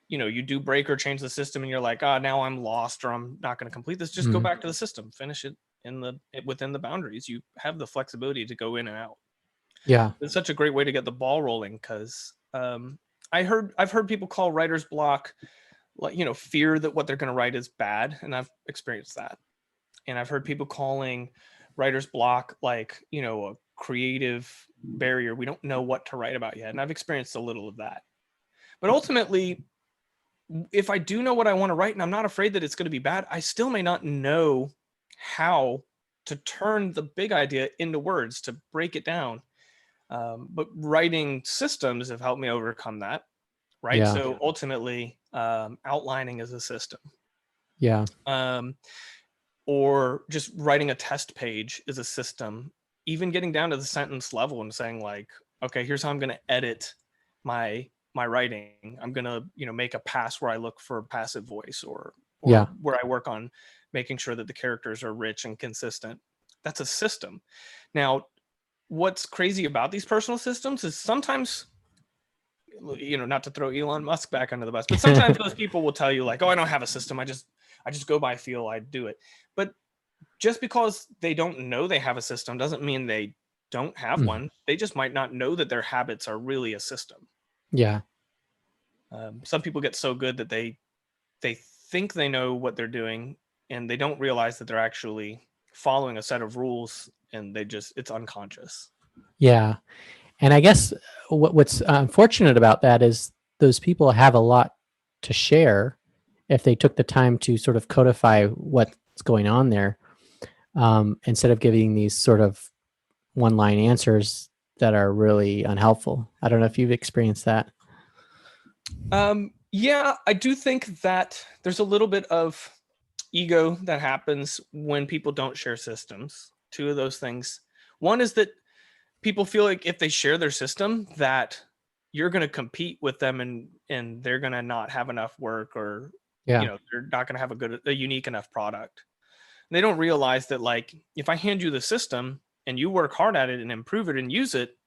do break or change the system and you're like, now I'm lost or I'm not going to complete this, just go back to the system, finish it within the boundaries. You have the flexibility to go in and out. Yeah. It's such a great way to get the ball rolling, because I've heard people call writer's block, like, fear that what they're going to write is bad. And I've experienced that. And I've heard people calling writer's block like, a creative barrier. We don't know what to write about yet. And I've experienced a little of that. But ultimately, if I do know what I want to write and I'm not afraid that it's going to be bad, I still may not know how to turn the big idea into words, to break it down. But writing systems have helped me overcome that. Right. Yeah. So ultimately, outlining is a system. Yeah. Or just writing a test page is a system. Even getting down to the sentence level and saying like, okay, here's how I'm going to edit my writing. I'm going to, make a pass where I look for passive voice, or where I work on making sure that the characters are rich and consistent. That's a system. Now, what's crazy about these personal systems is sometimes, not to throw Elon Musk back under the bus, but sometimes those people will tell you like, oh, I don't have a system. I just go by feel, I do it. But just because they don't know they have a system doesn't mean they don't have one. They just might not know that their habits are really a system. Yeah. Some people get so good that they think they know what they're doing, and they don't realize that they're actually following a set of rules, and it's unconscious. Yeah. And I guess what's unfortunate about that is those people have a lot to share if they took the time to sort of codify what's going on there, instead of giving these sort of one-line answers that are really unhelpful. I don't know if you've experienced that. Yeah, I do think that there's a little bit of ego that happens when people don't share systems. Two of those things. One is that people feel like if they share their system, that you're going to compete with them, and they're going to not have enough work, or they're not going to have a unique enough product. And they don't realize that, like, if I hand you the system and you work hard at it and improve it and use it,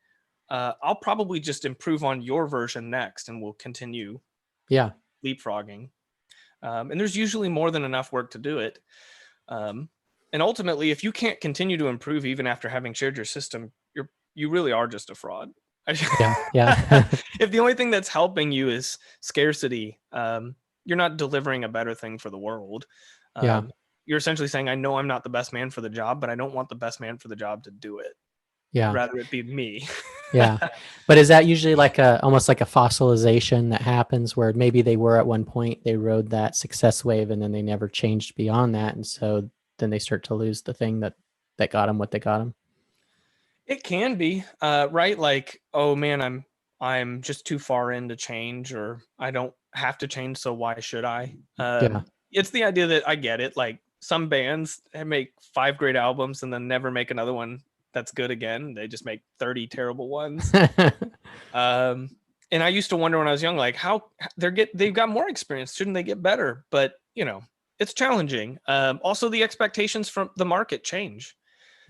I'll probably just improve on your version next, and we'll continue leapfrogging. And there's usually more than enough work to do it. And ultimately, if you can't continue to improve even after having shared your system, you really are just a fraud. Yeah. If the only thing that's helping you is scarcity, you're not delivering a better thing for the world. You're essentially saying, I know I'm not the best man for the job, but I don't want the best man for the job to do it. I'd rather it be me. Yeah. But is that usually like almost like a fossilization that happens, where maybe they were at one point, they rode that success wave, and then they never changed beyond that, and so then they start to lose the thing that got them what they got them? It can be, right? Like, oh man, I'm just too far in to change, or I don't have to change, so why should I? It's the idea that I get it. Like, some bands make 5 great albums and then never make another one that's good again. They just make 30 terrible ones. And I used to wonder when I was young, like, how they've got more experience. Shouldn't they get better? But it's challenging. Also, the expectations from the market change.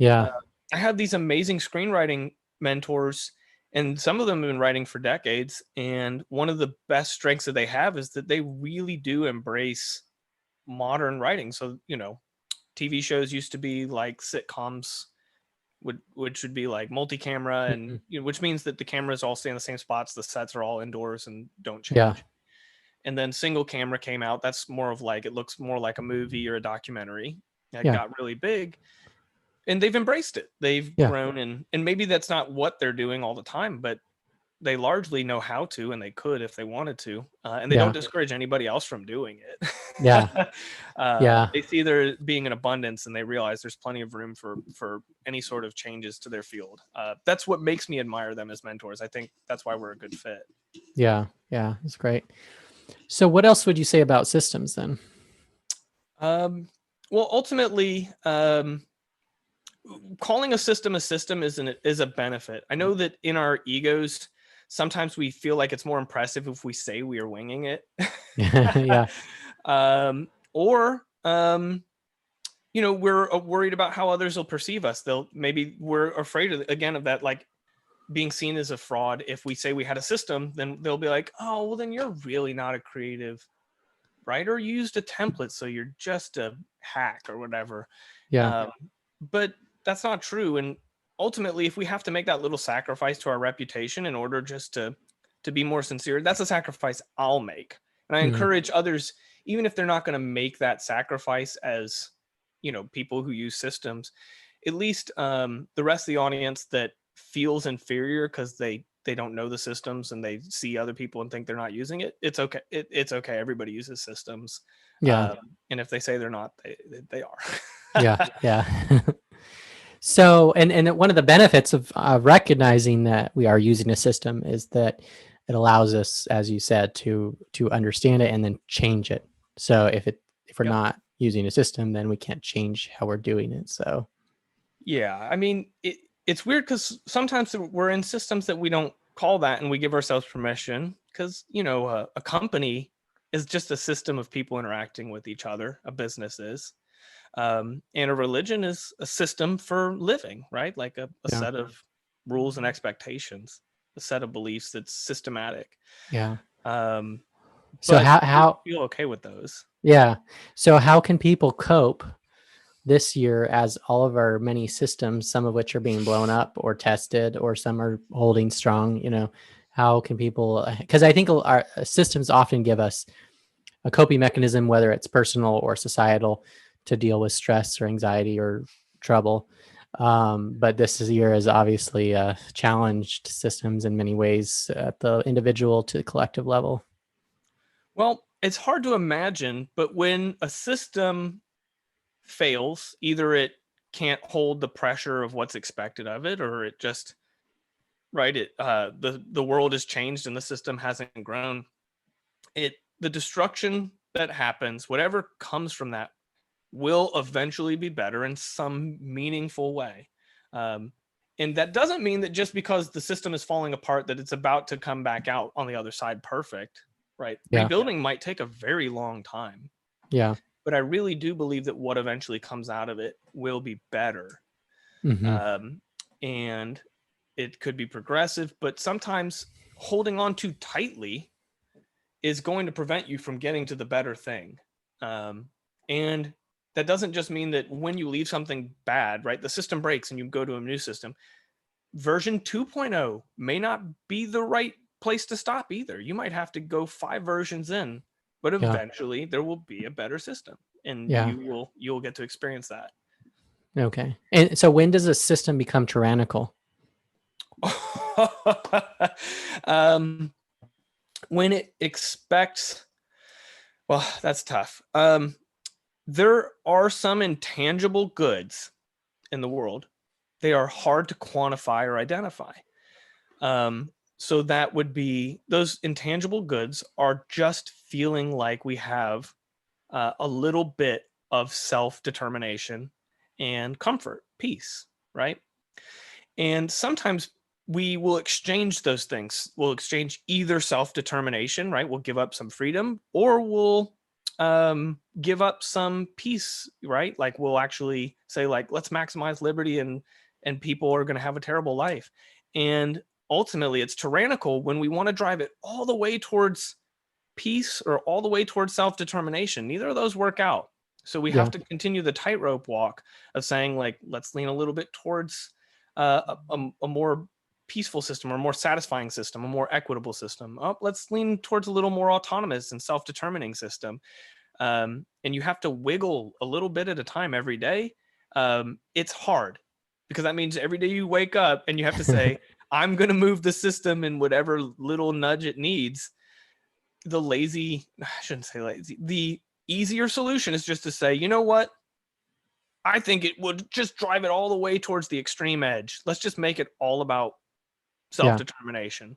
I have these amazing screenwriting mentors, and some of them have been writing for decades. And one of the best strengths that they have is that they really do embrace modern writing. So, TV shows used to be like sitcoms, which would be like multi-camera, and which means that the cameras all stay in the same spots, the sets are all indoors and don't change. Yeah. And then single camera came out. That's more of like, it looks more like a movie or a documentary. That Yeah. got really big, and they've embraced it. They've Yeah. grown, and maybe that's not what they're doing all the time, but they largely know how to, and they could if they wanted to, and they Yeah. don't discourage anybody else from doing it. Yeah. Yeah. They see there being an abundance, and they realize there's plenty of room for any sort of changes to their field. That's what makes me admire them as mentors. I think that's why we're a good fit. Yeah. Yeah. That's great. So what else would you say about systems then? Well, ultimately, calling a system is a benefit. I know that in our egos, sometimes we feel like it's more impressive if we say we are winging it. Yeah. Or we're worried about how others will perceive us. We're afraid of that, like being seen as a fraud. If we say we had a system, then they'll be like, oh, well, then you're really not a creative writer. You used a template, so you're just a hack or whatever. Yeah. But that's not true. And ultimately, if we have to make that little sacrifice to our reputation in order just to be more sincere, that's a sacrifice I'll make. And I encourage others, even if they're not going to make that sacrifice as, people who use systems, at least the rest of the audience that feels inferior because they don't know the systems and they see other people and think they're not using it. It's okay. It's okay. Everybody uses systems. Yeah. And if they say they're not, they are. Yeah. Yeah. So, and one of the benefits of recognizing that we are using a system is that it allows us, as you said, to understand it and then change it. So if we're not using a system, then we can't change how we're doing it. So, yeah, I mean, it's weird because sometimes we're in systems that we don't call that, and we give ourselves permission because, a company is just a system of people interacting with each other. A business is. And a religion is a system for living, right? Like a set of rules and expectations, a set of beliefs that's systematic. yeah. So how feel okay with those? Yeah. So how can people cope this year as all of our many systems, some of which are being blown up or tested, or some are holding strong? How can people? Because I think our systems often give us a coping mechanism, whether it's personal or societal, to deal with stress or anxiety or trouble. But this year has obviously challenged systems in many ways at the individual to the collective level. Well, it's hard to imagine, but when a system fails, either it can't hold the pressure of what's expected of it, or it just, the world has changed and the system hasn't grown. The destruction that happens, whatever comes from that, will eventually be better in some meaningful way. And that doesn't mean that just because the system is falling apart, that it's about to come back out on the other side perfect, right? Yeah. Rebuilding might take a very long time. Yeah. But I really do believe that what eventually comes out of it will be better. And it could be progressive, but sometimes holding on too tightly is going to prevent you from getting to the better thing. And that doesn't just mean that when you leave something bad, right, the system breaks and you go to a new system. Version 2.0 may not be the right place to stop either. You might have to go 5 versions in, but eventually there will be a better system, and you'll get to experience that. Okay. And so when does a system become tyrannical? When it expects, well, that's tough. There are some intangible goods in the world. They are hard to quantify or identify. So that would be, those intangible goods are just feeling like we have a little bit of self-determination and comfort, peace, right? And sometimes we will exchange those things. We'll exchange either self-determination, right? We'll give up some freedom, or we'll give up some peace, right? Like we'll actually say, like, let's maximize liberty, and people are going to have a terrible life. And ultimately it's tyrannical when we want to drive it all the way towards peace or all the way towards self-determination. Neither of those work out. So we Yeah. have to continue the tightrope walk of saying, like, let's lean a little bit towards a more peaceful system, or a more satisfying system, a more equitable system. Oh, let's lean towards a little more autonomous and self-determining system. And you have to wiggle a little bit at a time every day. It's hard, because that means every day you wake up and you have to say, I'm going to move the system in whatever little nudge it needs. I shouldn't say lazy. The easier solution is just to say, you know what? I think it would just drive it all the way towards the extreme edge. Let's just make it all about self-determination.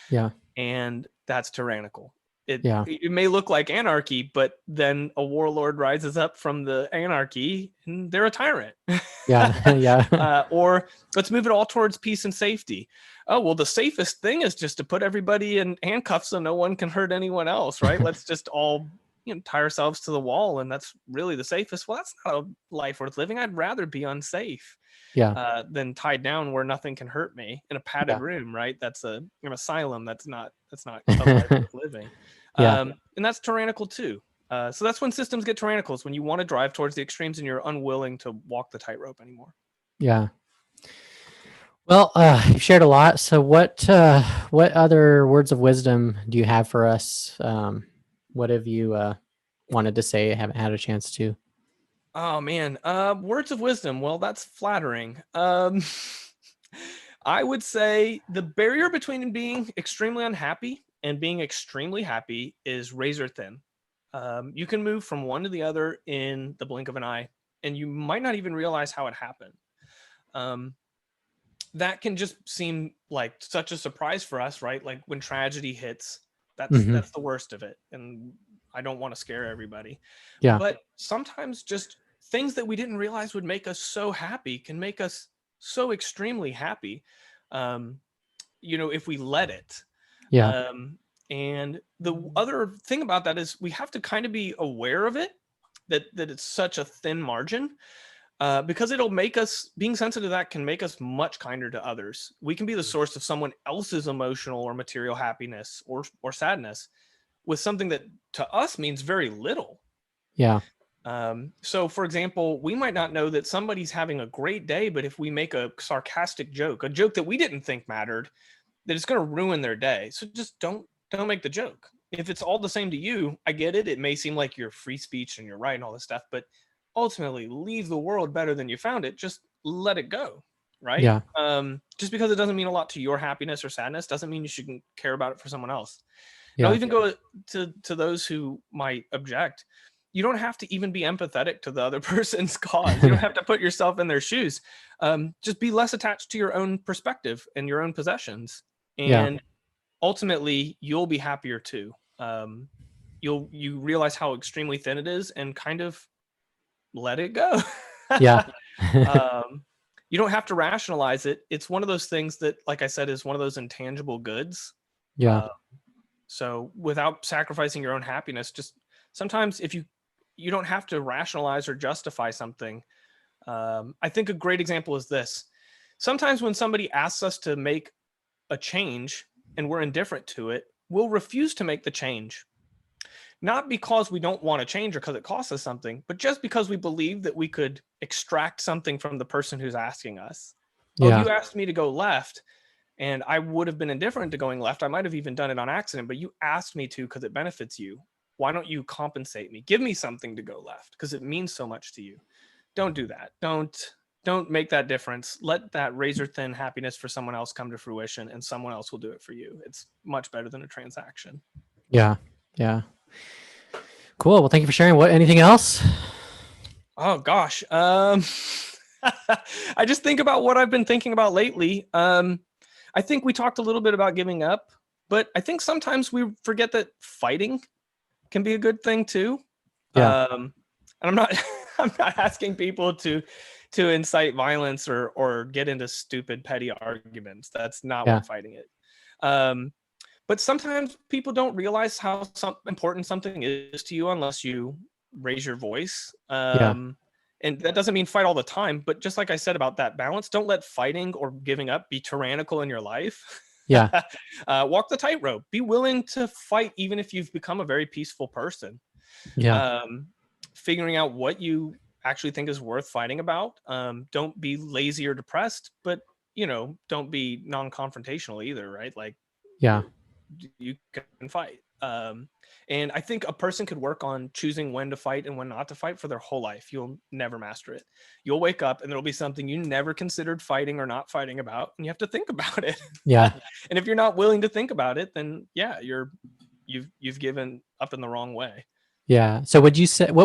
Yeah. And that's tyrannical. Yeah. It may look like anarchy, but then a warlord rises up from the anarchy and they're a tyrant. Yeah. Yeah. Or let's move it all towards peace and safety. Oh, well, the safest thing is just to put everybody in handcuffs so no one can hurt anyone else, right? Let's just all tie ourselves to the wall, and that's really the safest. Well, that's not a life worth living. I'd rather be unsafe than tied down where nothing can hurt me in a padded room, right? That's an asylum. That's not a life worth living. And that's tyrannical too. So that's when systems get tyrannical, is when you want to drive towards the extremes and you're unwilling to walk the tightrope anymore. Yeah. Well, you've shared a lot. So what other words of wisdom do you have for us? What have you wanted to say, haven't had a chance to? Oh man, words of wisdom. Well, that's flattering. I would say the barrier between being extremely unhappy and being extremely happy is razor thin. You can move from one to the other in the blink of an eye, and you might not even realize how it happened. That can just seem like such a surprise for us, right? Like when tragedy hits, that's the worst of it. And I don't want to scare everybody. Yeah. But sometimes just things that we didn't realize would make us so happy can make us so extremely happy, if we let it. Yeah. And the other thing about that is we have to kind of be aware of it, that it's such a thin margin, because it'll make us, being sensitive to that can make us much kinder to others. We can be the source of someone else's emotional or material happiness or sadness with something that to us means very little. Yeah. So for example, we might not know that somebody's having a great day, but if we make a sarcastic joke, a joke that we didn't think mattered, that it's going to ruin their day. So just don't make the joke. If it's all the same to you, I get it. It may seem like you're free speech and you're right and all this stuff, but ultimately leave the world better than you found it. Just let it go. Right. Yeah. Just because it doesn't mean a lot to your happiness or sadness doesn't mean you shouldn't care about it for someone else. Yeah. And I'll even go to those who might object. You don't have to even be empathetic to the other person's cause. You don't have to put yourself in their shoes. Just be less attached to your own perspective and your own possessions. And ultimately, you'll be happier too. You realize how extremely thin it is and kind of let it go. Yeah. You don't have to rationalize it. It's one of those things that, like I said, is one of those intangible goods. Yeah. So without sacrificing your own happiness, just sometimes if you don't have to rationalize or justify something. I think a great example is this. Sometimes when somebody asks us to make a change and we're indifferent to it, we'll refuse to make the change. Not because we don't want to change or because it costs us something, but just because we believe that we could extract something from the person who's asking us. Yeah. Oh, you asked me to go left and I would have been indifferent to going left. I might have even done it on accident, but you asked me to because it benefits you. Why don't you compensate me? Give me something to go left because it means so much to you. Don't do that. Don't make that difference. Let that razor thin happiness for someone else come to fruition and someone else will do it for you. It's much better than a transaction. Yeah. Yeah. Cool. Well, thank you for sharing. Anything else? Oh gosh. I just think about what I've been thinking about lately. I think we talked a little bit about giving up, but I think sometimes we forget that fighting can be a good thing too. Yeah. And I'm not asking people to incite violence or get into stupid petty arguments. That's not what fighting is. But sometimes people don't realize how important something is to you unless you raise your voice. And that doesn't mean fight all the time, but just like I said about that balance, don't let fighting or giving up be tyrannical in your life. Yeah. Walk the tightrope. Be willing to fight even if you've become a very peaceful person. Yeah. figuring out what you actually think is worth fighting about. Don't be lazy or depressed, but don't be non-confrontational either, right? Like, Yeah. you can fight. And I think a person could work on choosing when to fight and when not to fight for their whole life. You'll never master it. You'll wake up and there'll be something you never considered fighting or not fighting about, and you have to think about it. Yeah. And if you're not willing to think about it, then yeah, you've given up in the wrong way. Yeah. So what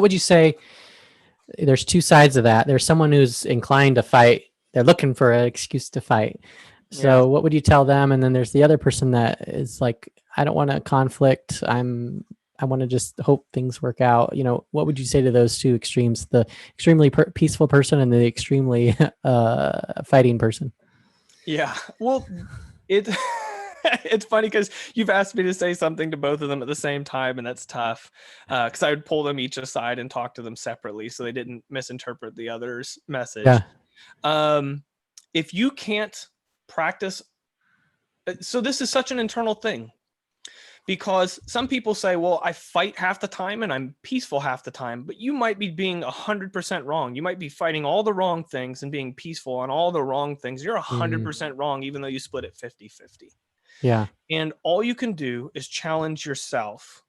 would you say? There's two sides of that. There's someone who's inclined to fight. They're looking for an excuse to fight. So Yeah. what would you tell them? And then there's the other person that is like, I don't want to conflict. I want to just hope things work out. What would you say to those two extremes, the extremely peaceful person and the extremely fighting person? Yeah. Well, it's funny because you've asked me to say something to both of them at the same time, and that's tough because I would pull them each aside and talk to them separately so they didn't misinterpret the other's message. Yeah. If you can't practice, so this is such an internal thing, because some people say, well, I fight half the time and I'm peaceful half the time, but you might be being 100% wrong. You might be fighting all the wrong things and being peaceful on all the wrong things. You're 100% wrong, even though you split it 50-50. Yeah. And all you can do is challenge yourself,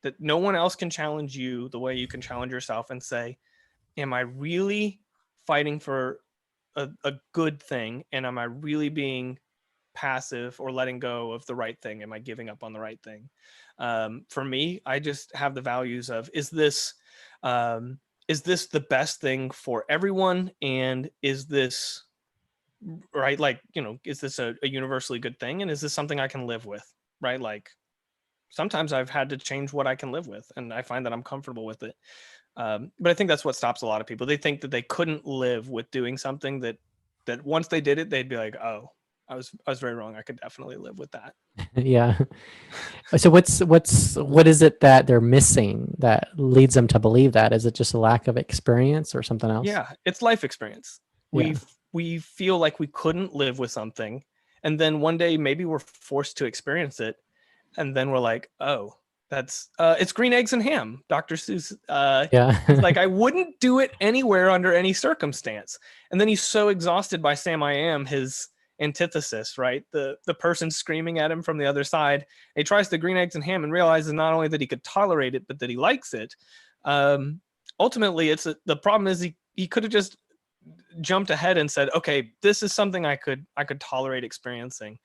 that no one else can challenge you the way you can challenge yourself, and say, am I really fighting for a good thing? And am I really being passive or letting go of the right thing? Am I giving up on the right thing? For me, I just have the values of, is this the best thing for everyone? And is this right? Like, is this a universally good thing? And is this something I can live with? Right? Like, sometimes I've had to change what I can live with, and I find that I'm comfortable with it. But I think that's what stops a lot of people. They think that they couldn't live with doing something that once they did it, they'd be like, oh, I was very wrong. I could definitely live with that. Yeah. So what is it that they're missing that leads them to believe that? Is it just a lack of experience or something else? Yeah, it's life experience. Yeah. We feel like we couldn't live with something, and then one day maybe we're forced to experience it, and then we're like, oh, that's it's green eggs and ham. Dr. Seuss. Yeah. He's like, I wouldn't do it anywhere under any circumstance. And then he's so exhausted by Sam I Am, his antithesis, right? The person screaming at him from the other side. He tries the green eggs and ham and realizes not only that he could tolerate it, but that he likes it. Ultimately, the problem is he could have just jumped ahead and said, okay, this is something I could tolerate experiencing.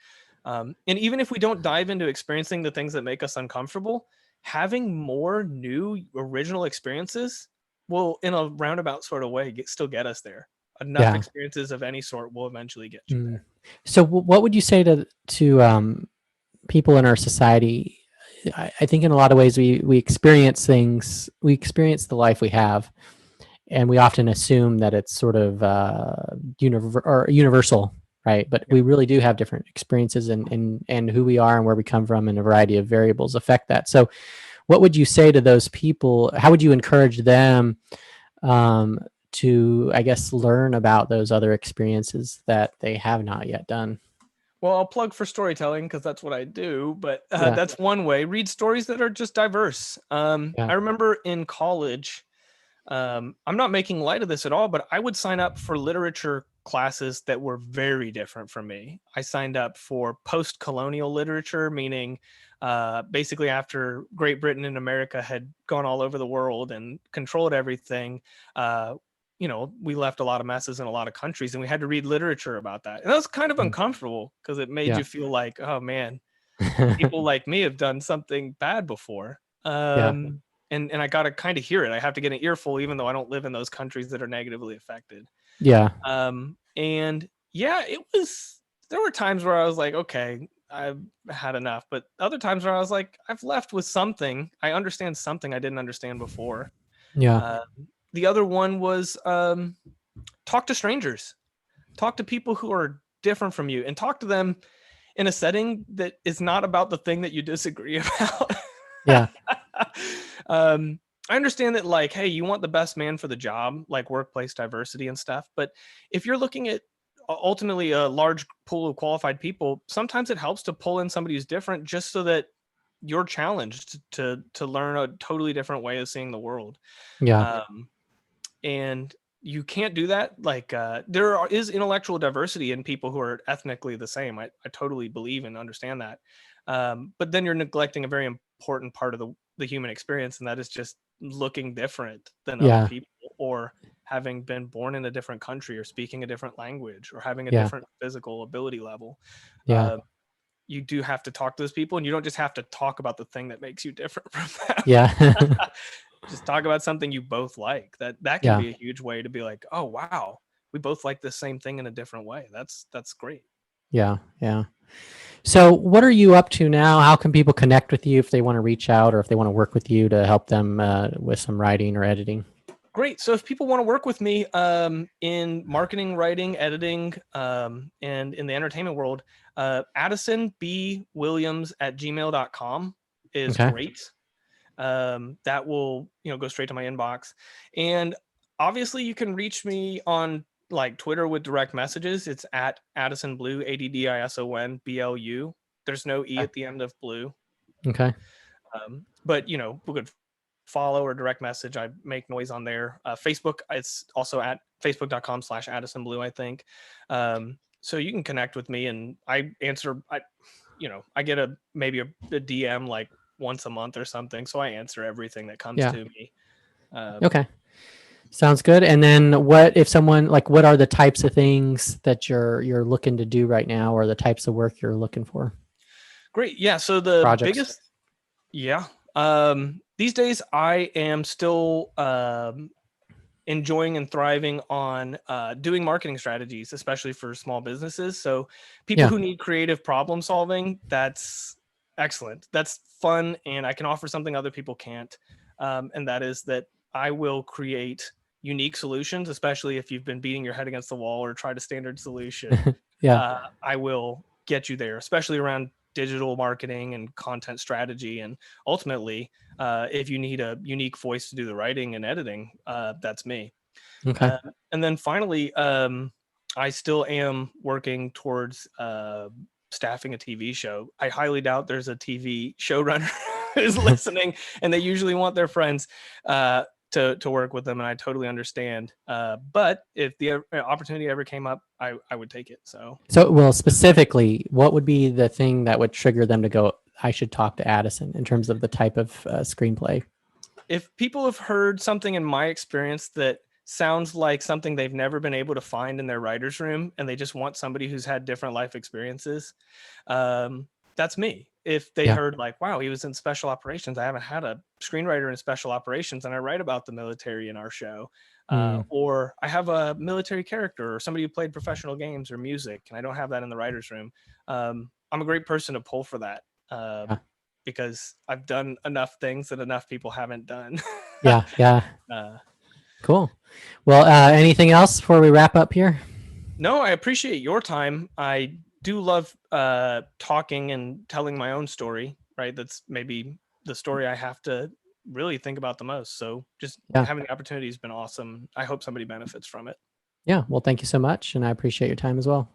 And even if we don't dive into experiencing the things that make us uncomfortable, having more new original experiences will, in a roundabout sort of way, still get us there. Enough experiences of any sort will eventually get you there. So what would you say to people in our society? I think in a lot of ways we experience things, we experience the life we have, and we often assume that it's sort of universal, right? But we really do have different experiences, and who we are and where we come from and a variety of variables affect that. So what would you say to those people? How would you encourage them to, I guess, learn about those other experiences that they have not yet done? Well, I'll plug for storytelling because that's what I do, but that's one way. Read stories that are just diverse. I remember in college, I'm not making light of this at all, but I would sign up for literature classes that were very different from me. I signed up for post-colonial literature, meaning basically after Great Britain and America had gone all over the world and controlled everything, we left a lot of messes in a lot of countries, and we had to read literature about that. And that was kind of uncomfortable because it made you feel like, oh man, people like me have done something bad before. And I got to kind of hear it. I have to get an earful, even though I don't live in those countries that are negatively affected. Yeah. And yeah, there were times where I was like, okay, I've had enough. But other times where I was like, I've left with something. I understand something I didn't understand before. Yeah. The other one was talk to strangers. Talk to people who are different from you, and talk to them in a setting that is not about the thing that you disagree about. Yeah. I understand that, like, hey, you want the best man for the job, like workplace diversity and stuff. But if you're looking at ultimately a large pool of qualified people, sometimes it helps to pull in somebody who's different, just so that you're challenged to learn a totally different way of seeing the world. Yeah. And you can't do that. Like is intellectual diversity in people who are ethnically the same. I totally believe and understand that. But then you're neglecting a very important part of the human experience, and that is just looking different than other Yeah. people, or having been born in a different country, or speaking a different language, or having a Yeah. different physical ability level. Yeah. You do have to talk to those people, and you don't just have to talk about the thing that makes you different from them. Yeah. Just talk about something you both like. That can Yeah. be a huge way to be like, oh wow, we both like the same thing in a different way. That's great. Yeah. Yeah. So what are you up to now? How can people connect with you if they want to reach out, or if they want to work with you to help them with some writing or editing? Great. So if people want to work with me in marketing, writing, editing, and in the entertainment world, Addison B Williams at gmail.com is Okay. great. That will, go straight to my inbox. And obviously you can reach me on like Twitter with direct messages. It's at Addison Blu, Addison BLU. There's no E at the end of blue. Okay. But we could follow or direct message. I make noise on there. Facebook, it's also at facebook.com/Addison Blu, I think. So you can connect with me, and I answer. I get maybe a DM like once a month or something, so I answer everything that comes Yeah. to me. Okay. Sounds good. And then what if someone what are the types of things that you're looking to do right now, or the types of work you're looking for? Great. Yeah. So the Projects. biggest, yeah. These days I am still enjoying and thriving on doing marketing strategies, especially for small businesses. So people who need creative problem solving, that's excellent. That's fun. And I can offer something other people can't. And that is that I will create unique solutions, especially if you've been beating your head against the wall or tried a standard solution. I will get you there, especially around digital marketing and content strategy. And ultimately, if you need a unique voice to do the writing and editing, that's me. Okay. And then finally, I still am working towards staffing a TV show. I highly doubt there's a TV showrunner who's listening, and they usually want their friends to work with them, and I totally understand. But if the opportunity ever came up, I would take it. So well, specifically, what would be the thing that would trigger them to go, I should talk to Addison, in terms of the type of screenplay? If people have heard something in my experience that sounds like something they've never been able to find in their writer's room, and they just want somebody who's had different life experiences, that's me. If they heard like, wow, he was in special operations. I haven't had a screenwriter in special operations, and I write about the military in our show. Or I have a military character, or somebody who played professional games or music, and I don't have that in the writer's room. I'm a great person to pull for that. Because I've done enough things that enough people haven't done. Yeah. Cool. Well, anything else before we wrap up here? No, I appreciate your time. I do love talking and telling my own story, right? That's maybe the story I have to really think about the most. So just having the opportunity has been awesome. I hope somebody benefits from it. Yeah. Well, thank you so much. And I appreciate your time as well.